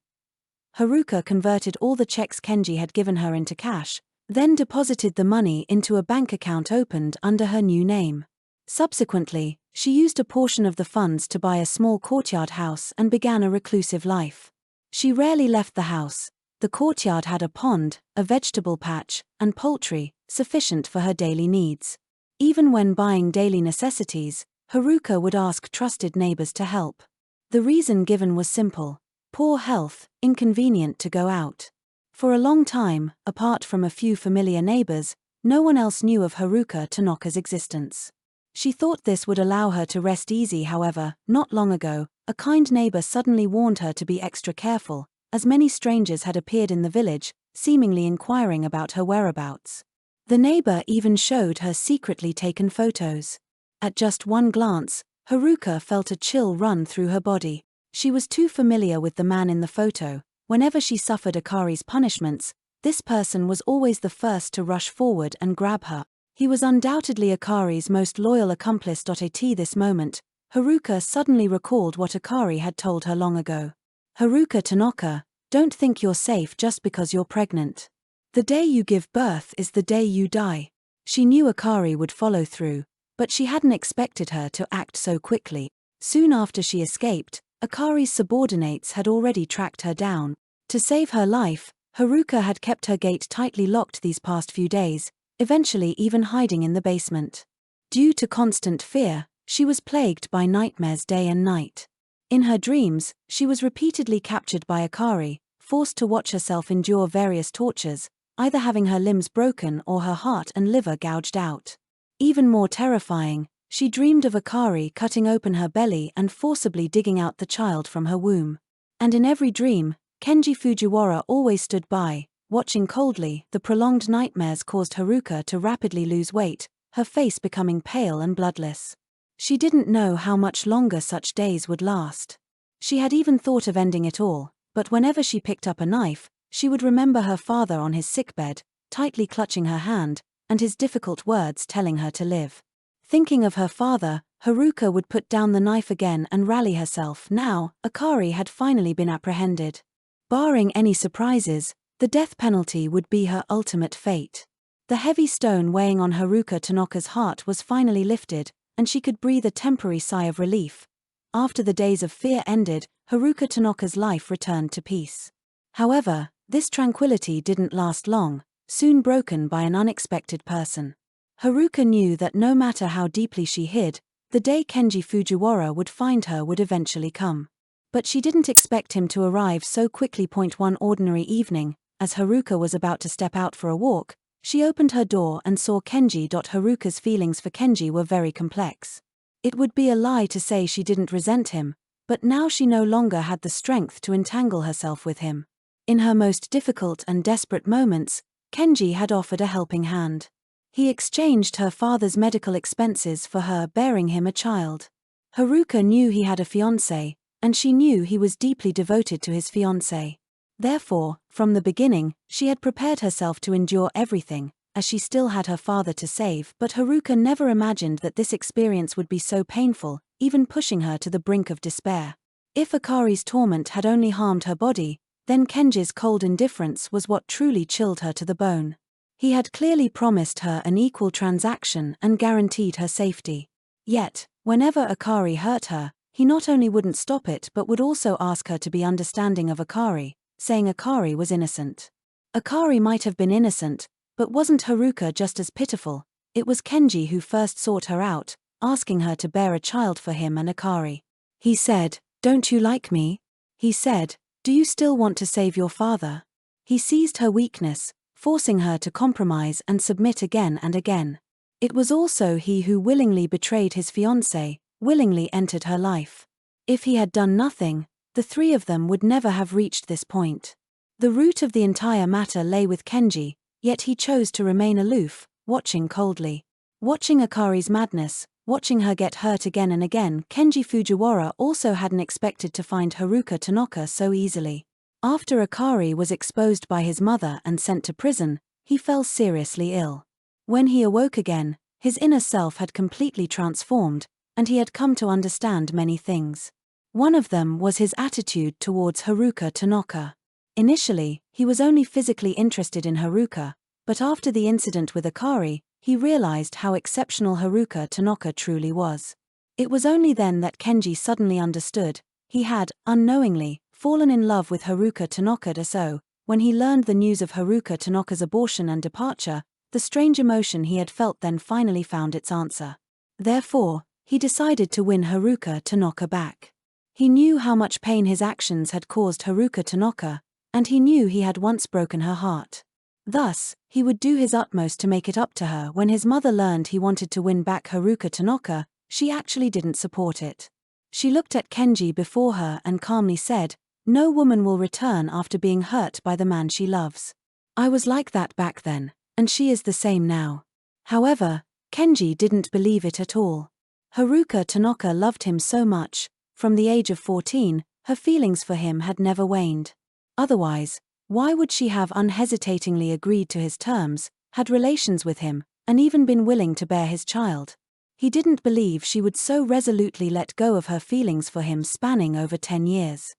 Haruka converted all the checks Kenji had given her into cash, then deposited the money into a bank account opened under her new name. Subsequently, she used a portion of the funds to buy a small courtyard house and began a reclusive life. She rarely left the house. The courtyard had a pond, a vegetable patch, and poultry, sufficient for her daily needs. Even when buying daily necessities, Haruka would ask trusted neighbors to help. The reason given was simple: poor health, inconvenient to go out. For a long time, apart from a few familiar neighbors, no one else knew of Haruka Tanaka's existence. She thought this would allow her to rest easy. However, not long ago, a kind neighbor suddenly warned her to be extra careful, as many strangers had appeared in the village, seemingly inquiring about her whereabouts. The neighbor even showed her secretly taken photos. At just one glance, Haruka felt a chill run through her body. She was too familiar with the man in the photo. Whenever she suffered Akari's punishments, this person was always the first to rush forward and grab her. He was undoubtedly Akari's most loyal accomplice. At this moment, Haruka suddenly recalled what Akari had told her long ago. Haruka Tanaka, don't think you're safe just because you're pregnant. The day you give birth is the day you die. She knew Akari would follow through, but she hadn't expected her to act so quickly. Soon after she escaped, Akari's subordinates had already tracked her down. To save her life, Haruka had kept her gate tightly locked these past few days, eventually even hiding in the basement. Due to constant fear, she was plagued by nightmares day and night. In her dreams, she was repeatedly captured by Akari, forced to watch herself endure various tortures, either having her limbs broken or her heart and liver gouged out. Even more terrifying, she dreamed of Akari cutting open her belly and forcibly digging out the child from her womb. And in every dream, Kenji Fujiwara always stood by, watching coldly. The prolonged nightmares caused Haruka to rapidly lose weight, her face becoming pale and bloodless. She didn't know how much longer such days would last. She had even thought of ending it all, but whenever she picked up a knife, she would remember her father on his sickbed, tightly clutching her hand, and his difficult words telling her to live. Thinking of her father, Haruka would put down the knife again and rally herself. Now, Akari had finally been apprehended. Barring any surprises, the death penalty would be her ultimate fate. The heavy stone weighing on Haruka Tanaka's heart was finally lifted, and she could breathe a temporary sigh of relief. After the days of fear ended, Haruka Tanaka's life returned to peace. However, this tranquility didn't last long, soon broken by an unexpected person. Haruka knew that no matter how deeply she hid, the day Kenji Fujiwara would find her would eventually come. But she didn't expect him to arrive so quickly. One ordinary evening, as Haruka was about to step out for a walk, she opened her door and saw Kenji. Haruka's feelings for Kenji were very complex. It would be a lie to say she didn't resent him, but now she no longer had the strength to entangle herself with him. In her most difficult and desperate moments, Kenji had offered a helping hand. He exchanged her father's medical expenses for her bearing him a child. Haruka knew he had a fiancée, and she knew he was deeply devoted to his fiancée. Therefore, from the beginning, she had prepared herself to endure everything, as she still had her father to save. But Haruka never imagined that this experience would be so painful, even pushing her to the brink of despair. If Akari's torment had only harmed her body, then Kenji's cold indifference was what truly chilled her to the bone. He had clearly promised her an equal transaction and guaranteed her safety. Yet, whenever Akari hurt her, he not only wouldn't stop it but would also ask her to be understanding of Akari, saying Akari was innocent. Akari might have been innocent, but wasn't Haruka just as pitiful? It was Kenji who first sought her out, asking her to bear a child for him and Akari. He said, "Don't you like me?" He said, "Do you still want to save your father?" He seized her weakness, forcing her to compromise and submit again and again. It was also he who willingly betrayed his fiancée, willingly entered her life. If he had done nothing, the three of them would never have reached this point. The root of the entire matter lay with Kenji, yet he chose to remain aloof, watching coldly. Watching Akari's madness, watching her get hurt again and again. Kenji Fujiwara also hadn't expected to find Haruka Tanaka so easily. After Akari was exposed by his mother and sent to prison, he fell seriously ill. When he awoke again, his inner self had completely transformed, and he had come to understand many things. One of them was his attitude towards Haruka Tanaka. Initially, he was only physically interested in Haruka, but after the incident with Akari, he realized how exceptional Haruka Tanaka truly was. It was only then that Kenji suddenly understood. He had, unknowingly, fallen in love with Haruka Tanaka. So, when he learned the news of Haruka Tanaka's abortion and departure, the strange emotion he had felt then finally found its answer. Therefore, he decided to win Haruka Tanaka back. He knew how much pain his actions had caused Haruka Tanaka, and he knew he had once broken her heart. Thus, he would do his utmost to make it up to her. When his mother learned he wanted to win back Haruka Tanaka, she actually didn't support it. She looked at Kenji before her and calmly said, "No woman will return after being hurt by the man she loves. I was like that back then, and she is the same now." However, Kenji didn't believe it at all. Haruka Tanaka loved him so much. From the age of 14, her feelings for him had never waned. Otherwise, why would she have unhesitatingly agreed to his terms, had relations with him, and even been willing to bear his child? He didn't believe she would so resolutely let go of her feelings for him, spanning over 10 years.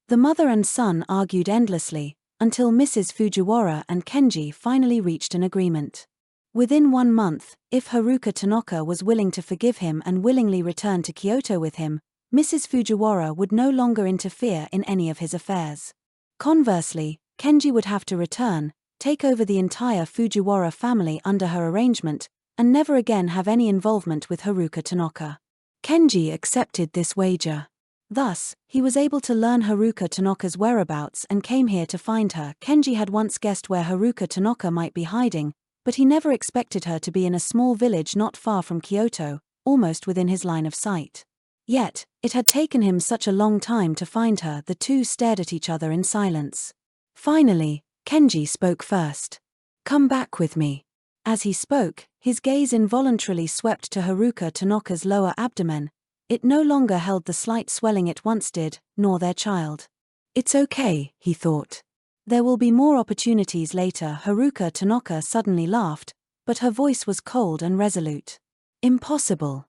The mother and son argued endlessly, until Mrs. Fujiwara and Kenji finally reached an agreement. Within 1 month, if Haruka Tanaka was willing to forgive him and willingly return to Kyoto with him, Mrs. Fujiwara would no longer interfere in any of his affairs. Conversely, Kenji would have to return, take over the entire Fujiwara family under her arrangement, and never again have any involvement with Haruka Tanaka. Kenji accepted this wager. Thus, he was able to learn Haruka Tanaka's whereabouts and came here to find her. Kenji had once guessed where Haruka Tanaka might be hiding, but he never expected her to be in a small village not far from Kyoto, almost within his line of sight. Yet, it had taken him such a long time to find her. The two stared at each other in silence. Finally, Kenji spoke first. "Come back with me." As he spoke, his gaze involuntarily swept to Haruka Tanaka's lower abdomen. It no longer held the slight swelling it once did, nor their child. "It's okay," he thought. "There will be more opportunities later." Haruka Tanaka suddenly laughed, but her voice was cold and resolute. "Impossible."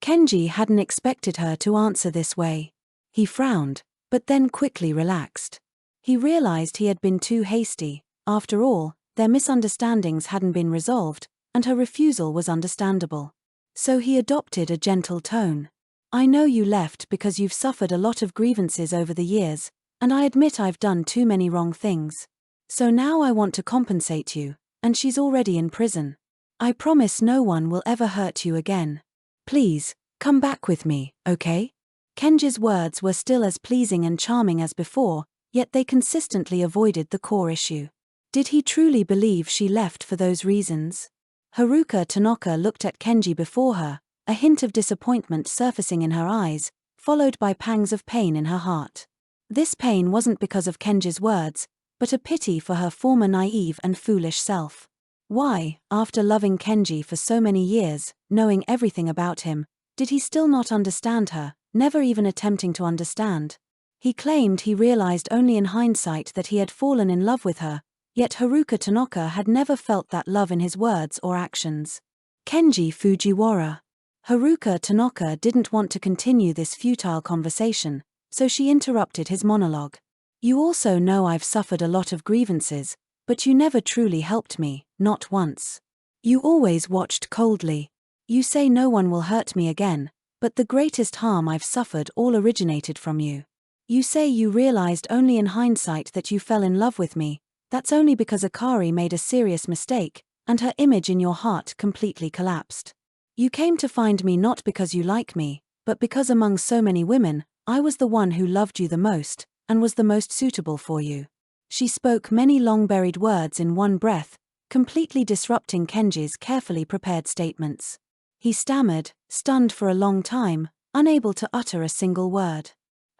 Kenji hadn't expected her to answer this way. He frowned, but then quickly relaxed. He realized he had been too hasty. After all, their misunderstandings hadn't been resolved, and her refusal was understandable. So he adopted a gentle tone. "I know you left because you've suffered a lot of grievances over the years, and I admit I've done too many wrong things. So now I want to compensate you, and she's already in prison. I promise no one will ever hurt you again. Please, come back with me, okay?" Kenji's words were still as pleasing and charming as before, yet they consistently avoided the core issue. Did he truly believe she left for those reasons? Haruka Tanaka looked at Kenji before her, a hint of disappointment surfacing in her eyes, followed by pangs of pain in her heart. This pain wasn't because of Kenji's words, but a pity for her former naive and foolish self. Why, after loving Kenji for so many years, knowing everything about him, did he still not understand her, never even attempting to understand? He claimed he realized only in hindsight that he had fallen in love with her, yet Haruka Tanaka had never felt that love in his words or actions. Kenji Fujiwara. Haruka Tanaka didn't want to continue this futile conversation, so she interrupted his monologue. "You also know I've suffered a lot of grievances, but you never truly helped me, not once. You always watched coldly. You say no one will hurt me again, but the greatest harm I've suffered all originated from you. You say you realized only in hindsight that you fell in love with me. That's only because Akari made a serious mistake, and her image in your heart completely collapsed. You came to find me not because you like me, but because among so many women, I was the one who loved you the most, and was the most suitable for you." She spoke many long-buried words in one breath, completely disrupting Kenji's carefully prepared statements. He stammered, stunned for a long time, unable to utter a single word.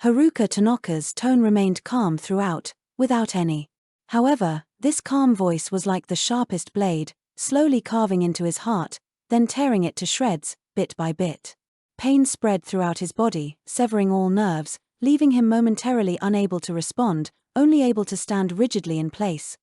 Haruka Tanaka's tone remained calm throughout, without any. However, this calm voice was like the sharpest blade, slowly carving into his heart, then tearing it to shreds, bit by bit. Pain spread throughout his body, severing all nerves, leaving him momentarily unable to respond, only able to stand rigidly in place.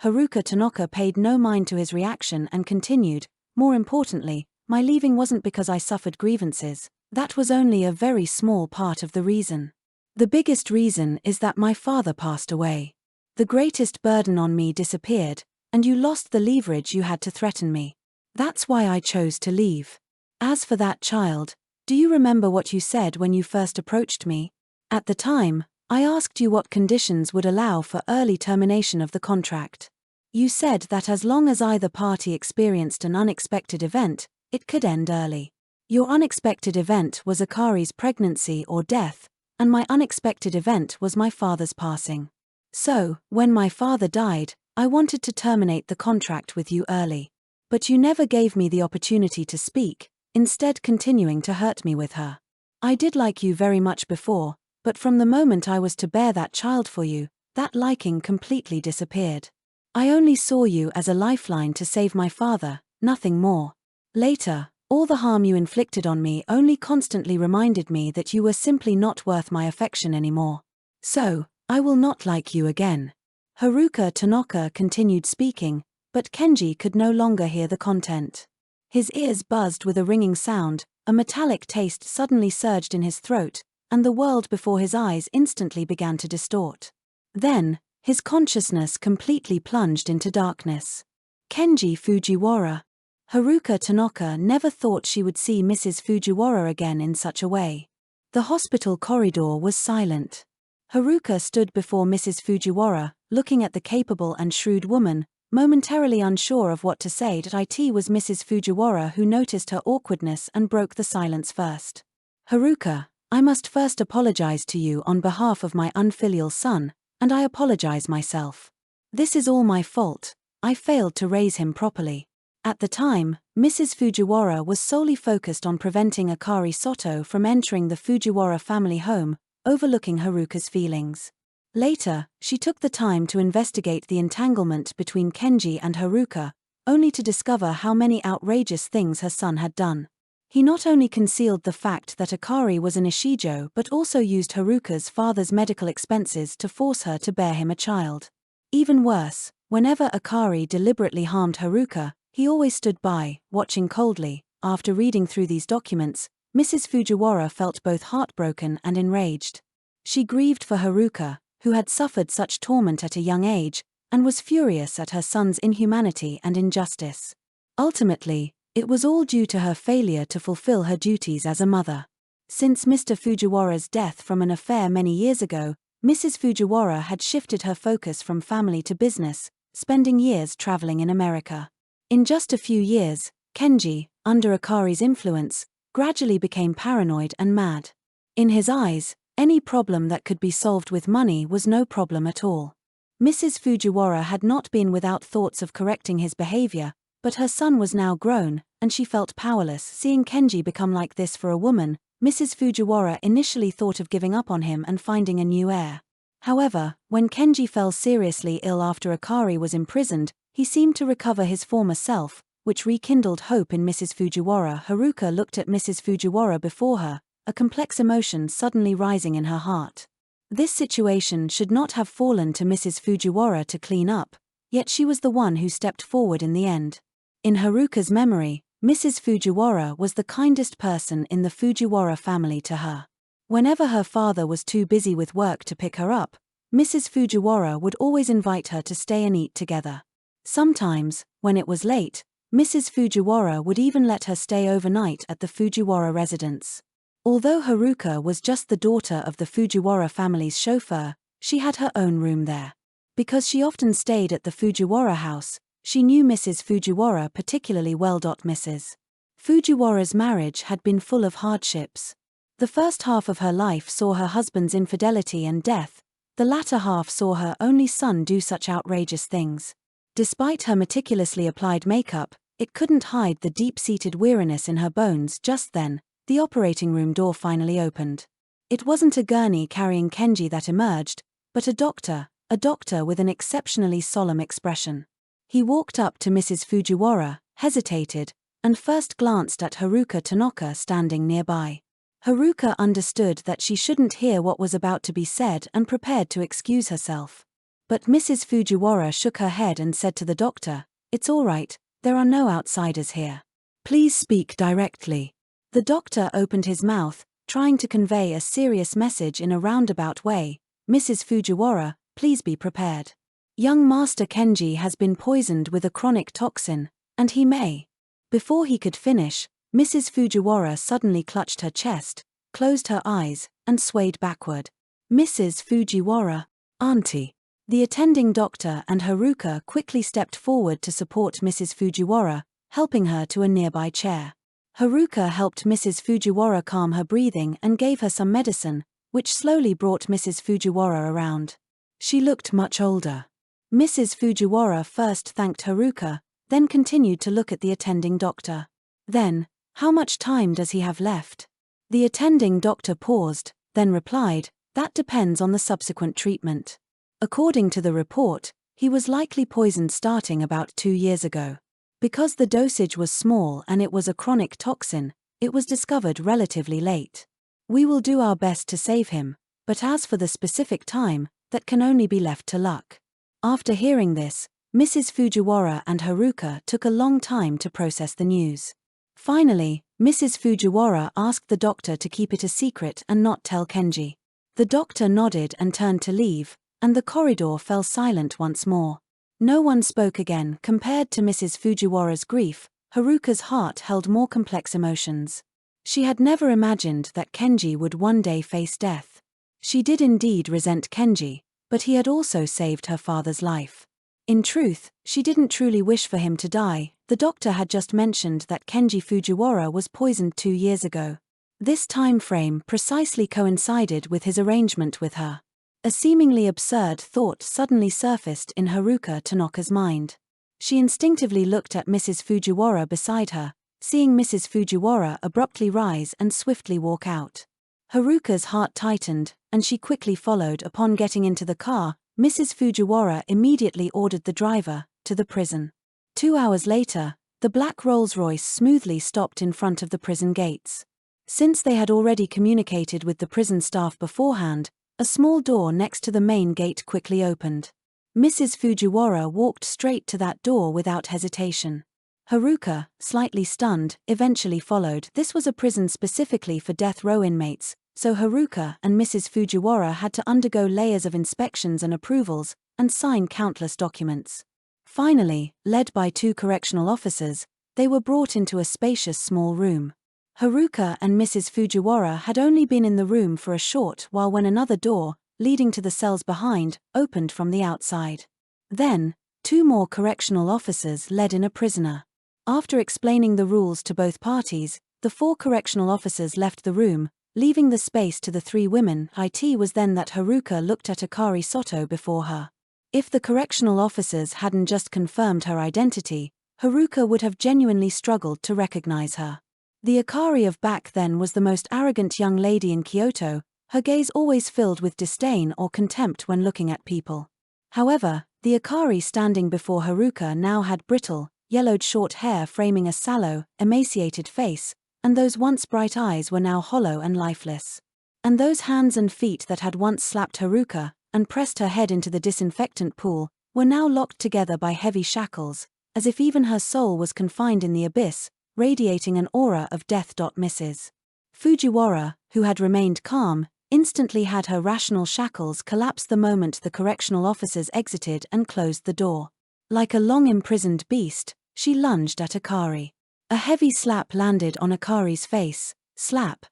Haruka Tanaka paid no mind to his reaction and continued, "More importantly, my leaving wasn't because I suffered grievances. That was only a very small part of the reason. The biggest reason is that my father passed away. The greatest burden on me disappeared, and you lost the leverage you had to threaten me. That's why I chose to leave. As for that child, do you remember what you said when you first approached me? At the time, I asked you what conditions would allow for early termination of the contract. You said that as long as either party experienced an unexpected event, it could end early. Your unexpected event was Akari's pregnancy or death, and my unexpected event was my father's passing. So, when my father died, I wanted to terminate the contract with you early. But you never gave me the opportunity to speak, instead continuing to hurt me with her. I did like you very much before, but from the moment I was to bear that child for you, that liking completely disappeared. I only saw you as a lifeline to save my father, nothing more. Later, all the harm you inflicted on me only constantly reminded me that you were simply not worth my affection anymore. So, I will not like you again." Haruka Tanaka continued speaking, but Kenji could no longer hear the content. His ears buzzed with a ringing sound, a metallic taste suddenly surged in his throat, and the world before his eyes instantly began to distort. Then, his consciousness completely plunged into darkness. Kenji Fujiwara. Haruka Tanaka never thought she would see Mrs. Fujiwara again in such a way. The hospital corridor was silent. Haruka stood before Mrs. Fujiwara, looking at the capable and shrewd woman, momentarily unsure of what to say. It was Mrs. Fujiwara who noticed her awkwardness and broke the silence first. "Haruka, I must first apologize to you on behalf of my unfilial son, and I apologize myself. This is all my fault. I failed to raise him properly. At the time, Mrs. Fujiwara was solely focused on preventing Akari Sato from entering the Fujiwara family home, overlooking Haruka's feelings. Later, she took the time to investigate the entanglement between Kenji and Haruka, only to discover how many outrageous things her son had done. He not only concealed the fact that Akari was an Ishijo but also used Haruka's father's medical expenses to force her to bear him a child. Even worse, whenever Akari deliberately harmed Haruka, he always stood by, watching coldly. After reading through these documents, Mrs. Fujiwara felt both heartbroken and enraged. She grieved for Haruka, who had suffered such torment at a young age, and was furious at her son's inhumanity and injustice. Ultimately, it was all due to her failure to fulfill her duties as a mother. Since Mr. Fujiwara's death from an affair many years ago, Mrs. Fujiwara had shifted her focus from family to business, spending years traveling in America. In just a few years, Kenji, under Akari's influence, gradually became paranoid and mad. In his eyes, any problem that could be solved with money was no problem at all. Mrs. Fujiwara had not been without thoughts of correcting his behavior, but her son was now grown, and she felt powerless seeing Kenji become like this for a woman. Mrs. Fujiwara initially thought of giving up on him and finding a new heir. However, when Kenji fell seriously ill after Akari was imprisoned, he seemed to recover his former self, which rekindled hope in Mrs. Fujiwara. Haruka looked at Mrs. Fujiwara before her, a complex emotion suddenly rising in her heart. This situation should not have fallen to Mrs. Fujiwara to clean up, yet she was the one who stepped forward in the end. In Haruka's memory, Mrs. Fujiwara was the kindest person in the Fujiwara family to her. Whenever her father was too busy with work to pick her up, Mrs. Fujiwara would always invite her to stay and eat together. Sometimes, when it was late, Mrs. Fujiwara would even let her stay overnight at the Fujiwara residence. Although Haruka was just the daughter of the Fujiwara family's chauffeur, she had her own room there. Because she often stayed at the Fujiwara house, she knew Mrs. Fujiwara particularly well. Mrs. Fujiwara's marriage had been full of hardships. The first half of her life saw her husband's infidelity and death, the latter half saw her only son do such outrageous things. Despite her meticulously applied makeup, it couldn't hide the deep-seated weariness in her bones. Just then, the operating room door finally opened. It wasn't a gurney carrying Kenji that emerged, but a doctor with an exceptionally solemn expression. He walked up to Mrs. Fujiwara, hesitated, and first glanced at Haruka Tanaka standing nearby. Haruka understood that she shouldn't hear what was about to be said and prepared to excuse herself. But Mrs. Fujiwara shook her head and said to the doctor, "It's all right, there are no outsiders here. Please speak directly." The doctor opened his mouth, trying to convey a serious message in a roundabout way. "Mrs. Fujiwara, please be prepared. Young Master Kenji has been poisoned with a chronic toxin, and he may." Before he could finish, Mrs. Fujiwara suddenly clutched her chest, closed her eyes, and swayed backward. "Mrs. Fujiwara, Auntie." The attending doctor and Haruka quickly stepped forward to support Mrs. Fujiwara, helping her to a nearby chair. Haruka helped Mrs. Fujiwara calm her breathing and gave her some medicine, which slowly brought Mrs. Fujiwara around. She looked much older. Mrs. Fujiwara first thanked Haruka, then continued to look at the attending doctor. "Then, how much time does he have left?" The attending doctor paused, then replied, "That depends on the subsequent treatment. According to the report, he was likely poisoned starting about 2 years ago. Because the dosage was small and it was a chronic toxin, it was discovered relatively late. We will do our best to save him, but as for the specific time, that can only be left to luck." After hearing this, Mrs. Fujiwara and Haruka took a long time to process the news. Finally, Mrs. Fujiwara asked the doctor to keep it a secret and not tell Kenji. The doctor nodded and turned to leave, and the corridor fell silent once more. No one spoke again. Compared to Mrs. Fujiwara's grief, Haruka's heart held more complex emotions. She had never imagined that Kenji would one day face death. She did indeed resent Kenji, but he had also saved her father's life. In truth, she didn't truly wish for him to die. The doctor had just mentioned that Kenji Fujiwara was poisoned 2 years ago. This time frame precisely coincided with his arrangement with her. A seemingly absurd thought suddenly surfaced in Haruka Tanaka's mind. She instinctively looked at Mrs. Fujiwara beside her, seeing Mrs. Fujiwara abruptly rise and swiftly walk out. Haruka's heart tightened, and she quickly followed. Upon getting into the car, Mrs. Fujiwara immediately ordered the driver to the prison. 2 hours later, the black Rolls-Royce smoothly stopped in front of the prison gates. Since they had already communicated with the prison staff beforehand, a small door next to the main gate quickly opened. Mrs. Fujiwara walked straight to that door without hesitation. Haruka, slightly stunned, eventually followed. This was a prison specifically for death row inmates, so Haruka and Mrs. Fujiwara had to undergo layers of inspections and approvals, and sign countless documents. Finally, led by 2 correctional officers, they were brought into a spacious small room. Haruka and Mrs. Fujiwara had only been in the room for a short while when another door, leading to the cells behind, opened from the outside. Then, 2 more correctional officers led in a prisoner. After explaining the rules to both parties, the 4 correctional officers left the room, leaving the space to the 3 women. It was then that Haruka looked at Akari Sato before her. If the correctional officers hadn't just confirmed her identity, Haruka would have genuinely struggled to recognize her. The Akari of back then was the most arrogant young lady in Kyoto, her gaze always filled with disdain or contempt when looking at people. However, the Akari standing before Haruka now had brittle, yellowed short hair framing a sallow, emaciated face, and those once bright eyes were now hollow and lifeless. And those hands and feet that had once slapped Haruka and pressed her head into the disinfectant pool were now locked together by heavy shackles, as if even her soul was confined in the abyss, radiating an aura of death. Mrs. Fujiwara, who had remained calm, instantly had her rational shackles collapse the moment the correctional officers exited and closed the door. Like a long-imprisoned beast, she lunged at Akari. A heavy slap landed on Akari's face. Slap.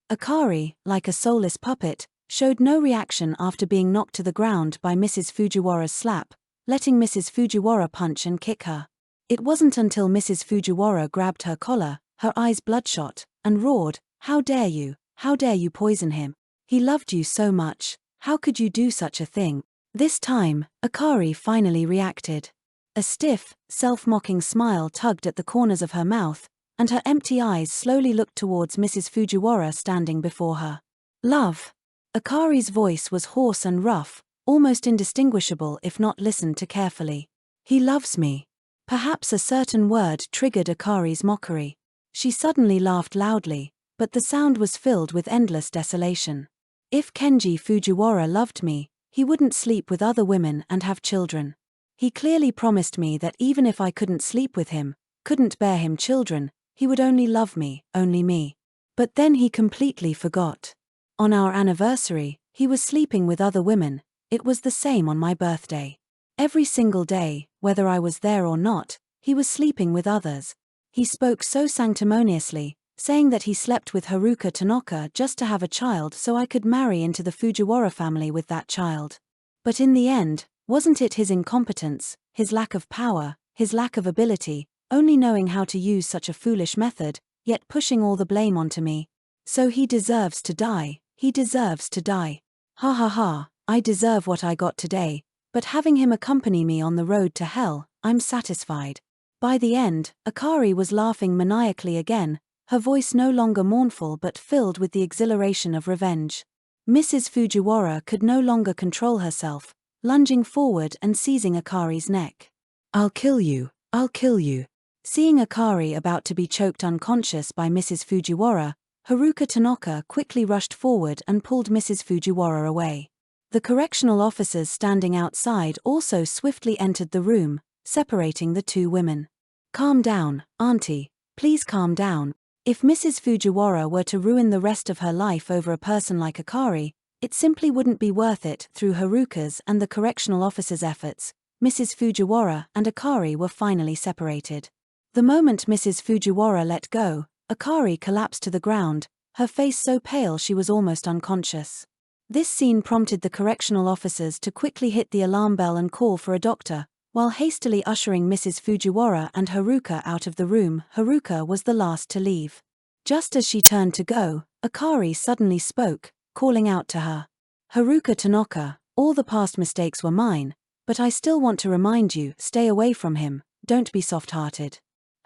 Akari, like a soulless puppet, showed no reaction after being knocked to the ground by Mrs. Fujiwara's slap, letting Mrs. Fujiwara punch and kick her. It wasn't until Mrs. Fujiwara grabbed her collar, her eyes bloodshot, and roared, "How dare you? How dare you poison him? He loved you so much. How could you do such a thing?" This time, Akari finally reacted. A stiff, self-mocking smile tugged at the corners of her mouth, and her empty eyes slowly looked towards Mrs. Fujiwara standing before her. "Love." Akari's voice was hoarse and rough, almost indistinguishable if not listened to carefully. "He loves me." Perhaps a certain word triggered Akari's mockery. She suddenly laughed loudly, but the sound was filled with endless desolation. "If Kenji Fujiwara loved me, he wouldn't sleep with other women and have children. He clearly promised me that even if I couldn't sleep with him, couldn't bear him children, he would only love me, only me. But then he completely forgot. On our anniversary, he was sleeping with other women. It was the same on my birthday. Every single day, whether I was there or not, he was sleeping with others." He spoke so sanctimoniously, saying that he slept with Haruka Tanaka just to have a child so I could marry into the Fujiwara family with that child. But in the end, wasn't it his incompetence, his lack of power, his lack of ability, only knowing how to use such a foolish method, yet pushing all the blame onto me? So he deserves to die, he deserves to die. Ha ha ha, I deserve what I got today, but having him accompany me on the road to hell, I'm satisfied. By the end, Akari was laughing maniacally again, her voice no longer mournful but filled with the exhilaration of revenge. Mrs. Fujiwara could no longer control herself, lunging forward and seizing Akari's neck. "I'll kill you, I'll kill you." Seeing Akari about to be choked unconscious by Mrs. Fujiwara, Haruka Tanaka quickly rushed forward and pulled Mrs. Fujiwara away. The correctional officers standing outside also swiftly entered the room, separating the 2 women. "Calm down, auntie, please calm down." If Mrs. Fujiwara were to ruin the rest of her life over a person like Akari, it simply wouldn't be worth it. Through Haruka's and the correctional officers' efforts, Mrs. Fujiwara and Akari were finally separated. The moment Mrs. Fujiwara let go, Akari collapsed to the ground, her face so pale she was almost unconscious. This scene prompted the correctional officers to quickly hit the alarm bell and call for a doctor, while hastily ushering Mrs. Fujiwara and Haruka out of the room. Haruka was the last to leave. Just as she turned to go, Akari suddenly spoke, calling out to her. Haruka Tanaka, all the past mistakes were mine, but I still want to remind you, stay away from him, don't be soft-hearted.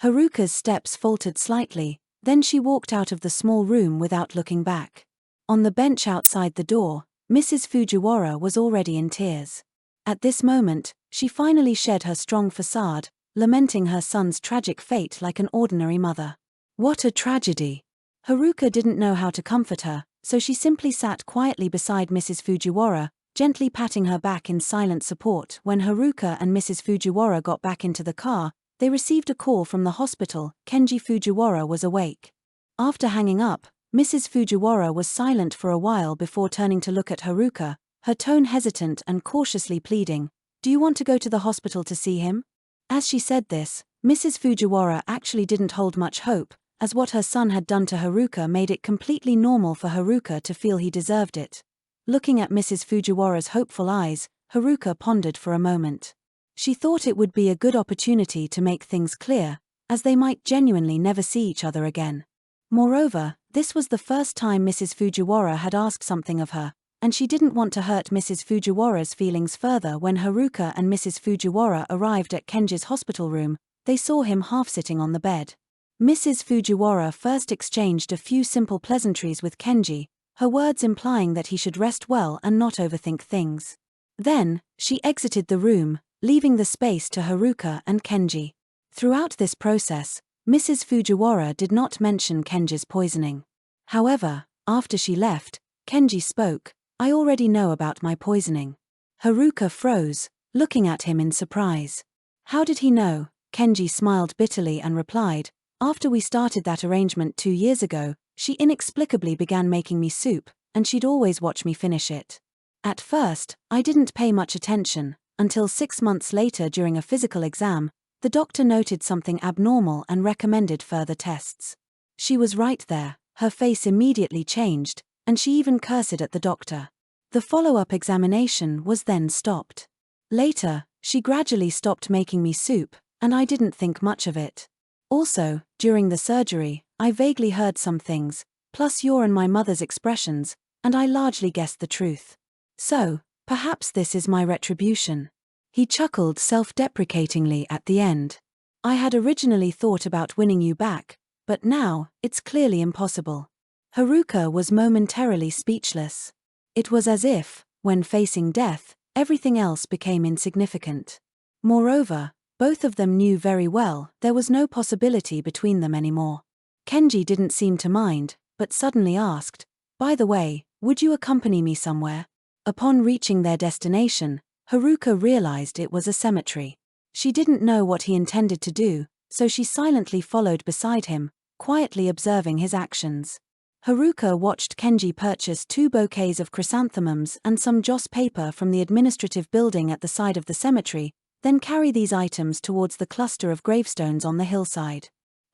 Haruka's steps faltered slightly, then she walked out of the small room without looking back. On the bench outside the door, Mrs. Fujiwara was already in tears. At this moment, she finally shed her strong façade, lamenting her son's tragic fate like an ordinary mother. What a tragedy! Haruka didn't know how to comfort her, so she simply sat quietly beside Mrs. Fujiwara, gently patting her back in silent support. When Haruka and Mrs. Fujiwara got back into the car, they received a call from the hospital. Kenji Fujiwara was awake. After hanging up, Mrs. Fujiwara was silent for a while before turning to look at Haruka, her tone hesitant and cautiously pleading, "Do you want to go to the hospital to see him?" As she said this, Mrs. Fujiwara actually didn't hold much hope, as what her son had done to Haruka made it completely normal for Haruka to feel he deserved it. Looking at Mrs. Fujiwara's hopeful eyes, Haruka pondered for a moment. She thought it would be a good opportunity to make things clear, as they might genuinely never see each other again. Moreover, this was the first time Mrs. Fujiwara had asked something of her, and she didn't want to hurt Mrs. Fujiwara's feelings further. When Haruka and Mrs. Fujiwara arrived at Kenji's hospital room, they saw him half-sitting on the bed. Mrs. Fujiwara first exchanged a few simple pleasantries with Kenji, her words implying that he should rest well and not overthink things. Then, she exited the room, leaving the space to Haruka and Kenji. Throughout this process, Mrs. Fujiwara did not mention Kenji's poisoning. However, after she left, Kenji spoke, "I already know about my poisoning." Haruka froze, looking at him in surprise. "How did he know?" Kenji smiled bitterly and replied, "After we started that arrangement 2 years ago, she inexplicably began making me soup, and she'd always watch me finish it. At first, I didn't pay much attention, until 6 months later during a physical exam, the doctor noted something abnormal and recommended further tests. She was right there, her face immediately changed, and she even cursed at the doctor. The follow-up examination was then stopped. Later, she gradually stopped making me soup, and I didn't think much of it. Also, during the surgery, I vaguely heard some things, plus your and my mother's expressions, and I largely guessed the truth. So, perhaps this is my retribution." He chuckled self-deprecatingly at the end. "I had originally thought about winning you back, but now, it's clearly impossible." Haruka was momentarily speechless. It was as if, when facing death, everything else became insignificant. Moreover, both of them knew very well there was no possibility between them anymore. Kenji didn't seem to mind, but suddenly asked, "By the way, would you accompany me somewhere?" Upon reaching their destination, Haruka realized it was a cemetery. She didn't know what he intended to do, so she silently followed beside him, quietly observing his actions. Haruka watched Kenji purchase 2 bouquets of chrysanthemums and some joss paper from the administrative building at the side of the cemetery, then carry these items towards the cluster of gravestones on the hillside.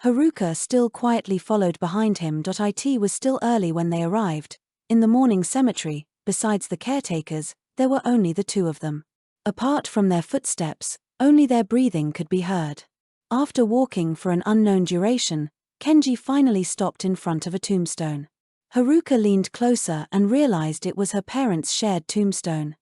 Haruka still quietly followed behind him. It was still early when they arrived. In the morning cemetery, besides the caretakers, there were only the 2 of them. Apart from their footsteps, only their breathing could be heard. After walking for an unknown duration, Kenji finally stopped in front of a tombstone. Haruka leaned closer and realized it was her parents' shared tombstone.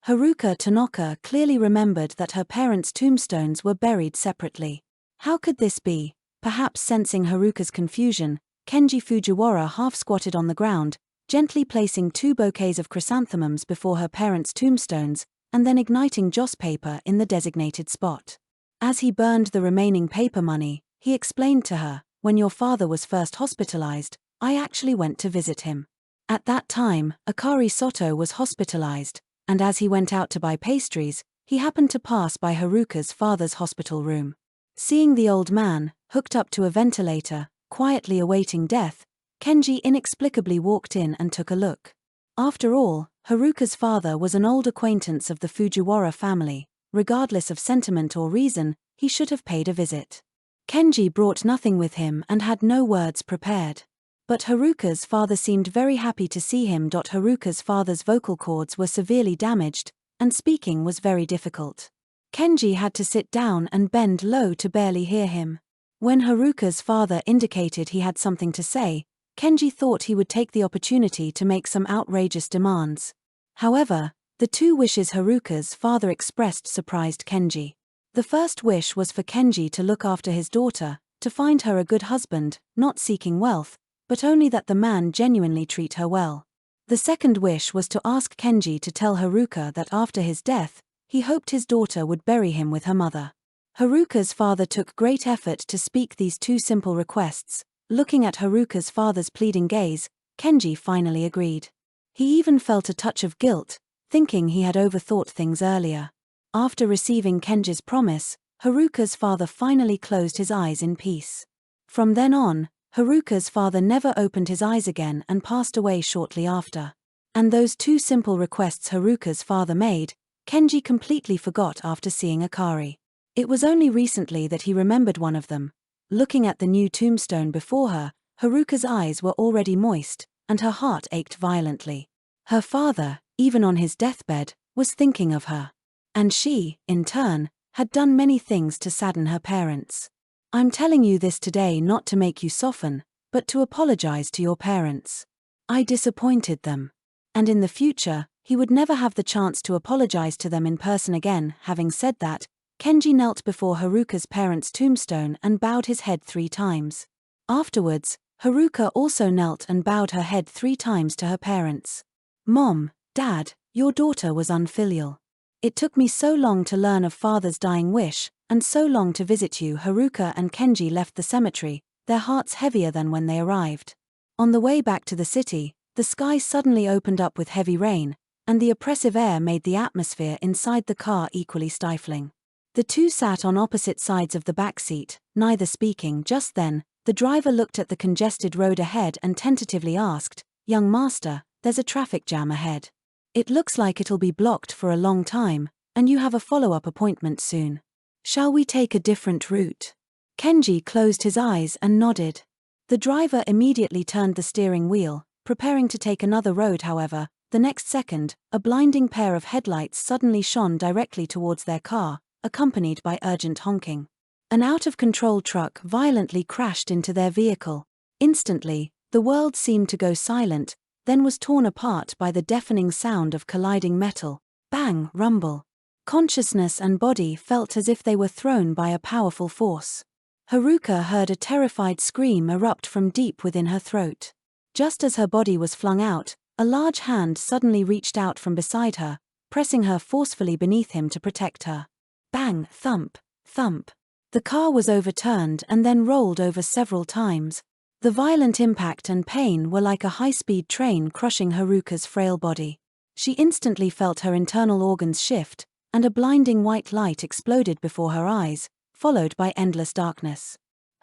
Haruka Tanaka clearly remembered that her parents' tombstones were buried separately. How could this be? Perhaps sensing Haruka's confusion, Kenji Fujiwara half-squatted on the ground, gently placing 2 bouquets of chrysanthemums before her parents' tombstones, and then igniting joss paper in the designated spot. As he burned the remaining paper money, he explained to her, "When your father was first hospitalized, I actually went to visit him. At that time, Akari Sato was hospitalized, and as he went out to buy pastries, he happened to pass by Haruka's father's hospital room. Seeing the old man, hooked up to a ventilator, quietly awaiting death, Kenji inexplicably walked in and took a look. After all, Haruka's father was an old acquaintance of the Fujiwara family. Regardless of sentiment or reason, he should have paid a visit. Kenji brought nothing with him and had no words prepared. But Haruka's father seemed very happy to see him. Haruka's father's vocal cords were severely damaged, and speaking was very difficult. Kenji had to sit down and bend low to barely hear him. When Haruka's father indicated he had something to say, Kenji thought he would take the opportunity to make some outrageous demands. However, the two wishes Haruka's father expressed surprised Kenji. The first wish was for Kenji to look after his daughter, to find her a good husband, not seeking wealth, but only that the man genuinely treat her well. The second wish was to ask Kenji to tell Haruka that after his death, he hoped his daughter would bury him with her mother. Haruka's father took great effort to speak these two simple requests. Looking at Haruka's father's pleading gaze, Kenji finally agreed. He even felt a touch of guilt, thinking he had overthought things earlier. After receiving Kenji's promise, Haruka's father finally closed his eyes in peace. From then on, Haruka's father never opened his eyes again and passed away shortly after. And those two simple requests Haruka's father made, Kenji completely forgot after seeing Akari. It was only recently that he remembered one of them. Looking at the new tombstone before her, Haruka's eyes were already moist, and her heart ached violently. Her father, even on his deathbed, was thinking of her. And she, in turn, had done many things to sadden her parents. I'm telling you this today not to make you soften, but to apologize to your parents. I disappointed them. And in the future, he would never have the chance to apologize to them in person again. Having said that, Kenji knelt before Haruka's parents' tombstone and bowed his head 3 times. Afterwards, Haruka also knelt and bowed her head 3 times to her parents. Mom, Dad, your daughter was unfilial. It took me so long to learn of father's dying wish, and so long to visit you. Haruka and Kenji left the cemetery, their hearts heavier than when they arrived. On the way back to the city, the sky suddenly opened up with heavy rain, and the oppressive air made the atmosphere inside the car equally stifling. The two sat on opposite sides of the back seat, neither speaking. Just then, the driver looked at the congested road ahead and tentatively asked, "Young master, there's a traffic jam ahead. It looks like it'll be blocked for a long time, and you have a follow-up appointment soon. Shall we take a different route?" Kenji closed his eyes and nodded. The driver immediately turned the steering wheel, preparing to take another road. However, the next second, a blinding pair of headlights suddenly shone directly towards their car, accompanied by urgent honking. An out-of-control truck violently crashed into their vehicle. Instantly, the world seemed to go silent, then was torn apart by the deafening sound of colliding metal. Bang, rumble. Consciousness and body felt as if they were thrown by a powerful force. Haruka heard a terrified scream erupt from deep within her throat. Just as her body was flung out, a large hand suddenly reached out from beside her, pressing her forcefully beneath him to protect her. Bang, thump, thump. The car was overturned and then rolled over several times. The violent impact and pain were like a high-speed train crushing Haruka's frail body. She instantly felt her internal organs shift, and a blinding white light exploded before her eyes, followed by endless darkness.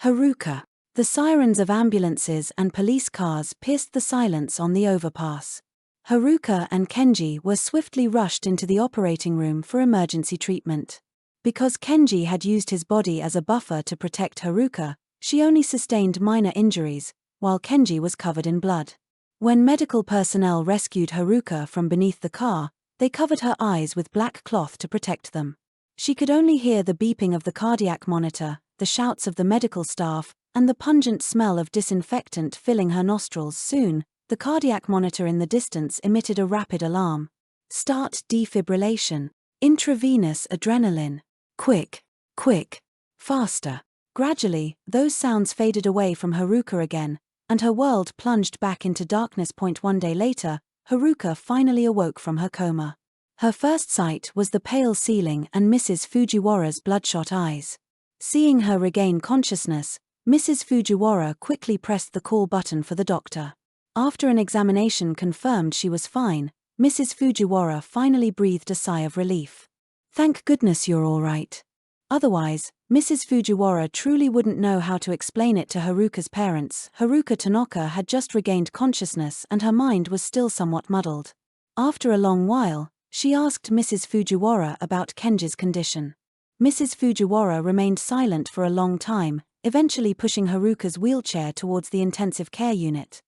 Haruka. The sirens of ambulances and police cars pierced the silence on the overpass. Haruka and Kenji were swiftly rushed into the operating room for emergency treatment. Because Kenji had used his body as a buffer to protect Haruka, she only sustained minor injuries, while Kenji was covered in blood. When medical personnel rescued Haruka from beneath the car, they covered her eyes with black cloth to protect them. She could only hear the beeping of the cardiac monitor, the shouts of the medical staff, and the pungent smell of disinfectant filling her nostrils. Soon, the cardiac monitor in the distance emitted a rapid alarm. Start defibrillation. Intravenous adrenaline. Quick, quick, faster. Gradually, those sounds faded away from Haruka again, and her world plunged back into darkness. 1 day later, Haruka finally awoke from her coma. Her first sight was the pale ceiling and Mrs. Fujiwara's bloodshot eyes. Seeing her regain consciousness, Mrs. Fujiwara quickly pressed the call button for the doctor. After an examination confirmed she was fine, Mrs. Fujiwara finally breathed a sigh of relief. "Thank goodness you're all right." Otherwise, Mrs. Fujiwara truly wouldn't know how to explain it to Haruka's parents. Haruka Tanaka had just regained consciousness and her mind was still somewhat muddled. After a long while, she asked Mrs. Fujiwara about Kenji's condition. Mrs. Fujiwara remained silent for a long time, eventually pushing Haruka's wheelchair towards the intensive care unit.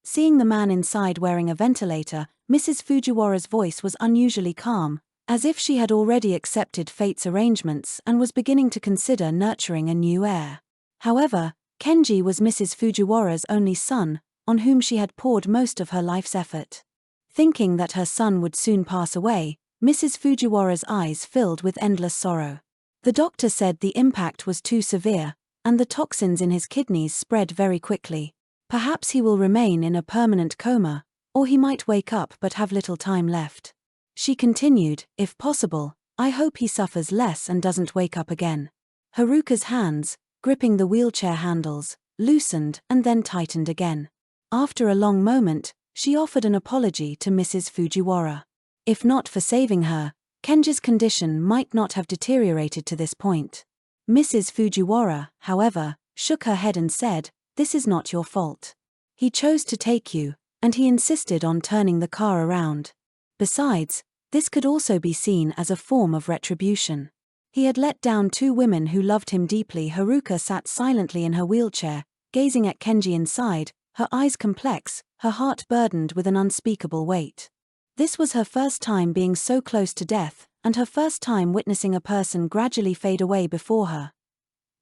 Seeing the man inside wearing a ventilator, Mrs. Fujiwara's voice was unusually calm, as if she had already accepted fate's arrangements and was beginning to consider nurturing a new heir. However, Kenji was Mrs. Fujiwara's only son, on whom she had poured most of her life's effort. Thinking that her son would soon pass away, Mrs. Fujiwara's eyes filled with endless sorrow. The doctor said the impact was too severe, and the toxins in his kidneys spread very quickly. Perhaps he will remain in a permanent coma, or he might wake up but have little time left. She continued, if possible, I hope he suffers less and doesn't wake up again. Haruka's hands, gripping the wheelchair handles, loosened and then tightened again. After a long moment, she offered an apology to Mrs. Fujiwara. If not for saving her, Kenji's condition might not have deteriorated to this point. Mrs. Fujiwara, however, shook her head and said, this is not your fault. He chose to take you, and he insisted on turning the car around. Besides, this could also be seen as a form of retribution. He had let down two women who loved him deeply. Haruka sat silently in her wheelchair, gazing at Kenji inside, her eyes complex, her heart burdened with an unspeakable weight. This was her first time being so close to death, and her first time witnessing a person gradually fade away before her.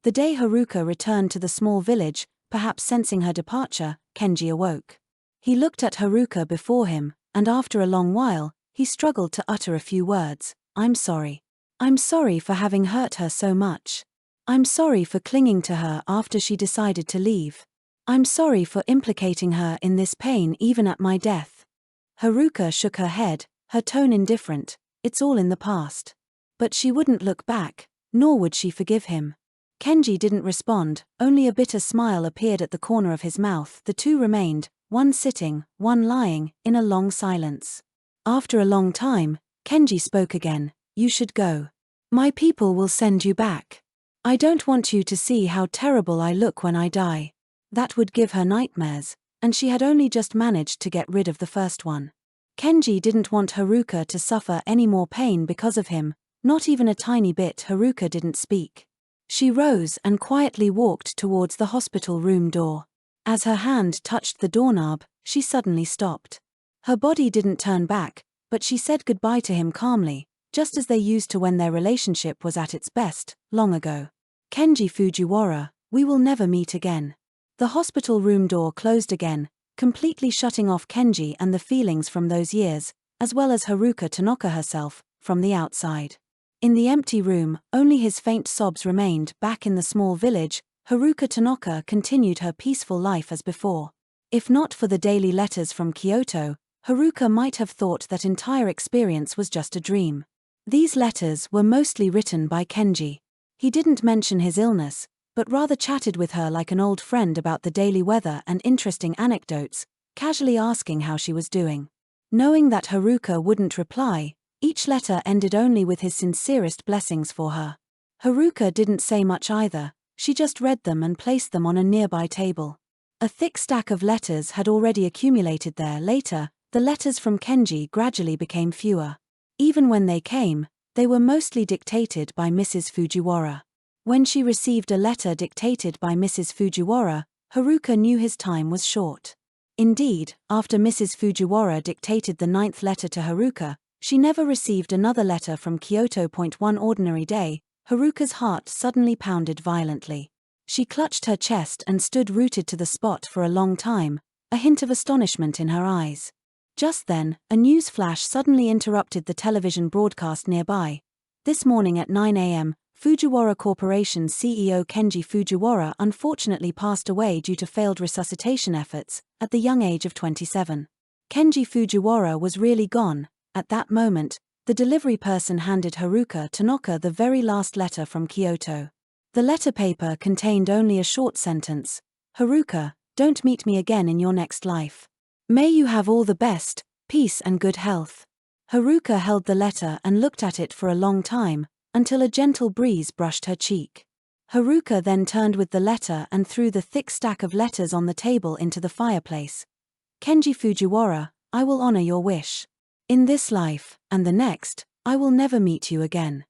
The day Haruka returned to the small village, perhaps sensing her departure, Kenji awoke. He looked at Haruka before him, and after a long while, he struggled to utter a few words. I'm sorry. I'm sorry for having hurt her so much. I'm sorry for clinging to her after she decided to leave. I'm sorry for implicating her in this pain even at my death. Haruka shook her head, her tone indifferent. It's all in the past. But she wouldn't look back, nor would she forgive him. Kenji didn't respond, only a bitter smile appeared at the corner of his mouth. The two remained, one sitting, one lying, in a long silence. After a long time, Kenji spoke again. You should go. My people will send you back. I don't want you to see how terrible I look when I die. That would give her nightmares, and she had only just managed to get rid of the first one. Kenji didn't want Haruka to suffer any more pain because of him, not even a tiny bit. Haruka didn't speak. She rose and quietly walked towards the hospital room door. As her hand touched the doorknob, she suddenly stopped. Her body didn't turn back, but she said goodbye to him calmly, just as they used to when their relationship was at its best, long ago. Kenji Fujiwara, we will never meet again. The hospital room door closed again, completely shutting off Kenji and the feelings from those years, as well as Haruka Tanaka herself, from the outside. In the empty room, only his faint sobs remained. Back in the small village, Haruka Tanaka continued her peaceful life as before. If not for the daily letters from Kyoto, Haruka might have thought that entire experience was just a dream. These letters were mostly written by Kenji. He didn't mention his illness, but rather chatted with her like an old friend about the daily weather and interesting anecdotes, casually asking how she was doing. Knowing that Haruka wouldn't reply, each letter ended only with his sincerest blessings for her. Haruka didn't say much either, she just read them and placed them on a nearby table. A thick stack of letters had already accumulated there. Later, the letters from Kenji gradually became fewer. Even when they came, they were mostly dictated by Mrs. Fujiwara. When she received a letter dictated by Mrs. Fujiwara, Haruka knew his time was short. Indeed, after Mrs. Fujiwara dictated the 9th letter to Haruka, she never received another letter from Kyoto. One ordinary day, Haruka's heart suddenly pounded violently. She clutched her chest and stood rooted to the spot for a long time, a hint of astonishment in her eyes. Just then, a news flash suddenly interrupted the television broadcast nearby. This morning at 9 a.m., Fujiwara Corporation CEO Kenji Fujiwara unfortunately passed away due to failed resuscitation efforts, at the young age of 27. Kenji Fujiwara was really gone. At that moment, the delivery person handed Haruka Tanaka the very last letter from Kyoto. The letter paper contained only a short sentence. Haruka, don't meet me again in your next life. May you have all the best, peace and good health. Haruka held the letter and looked at it for a long time, until a gentle breeze brushed her cheek. Haruka then turned with the letter and threw the thick stack of letters on the table into the fireplace. Kenji Fujiwara, I will honor your wish. In this life, and the next, I will never meet you again.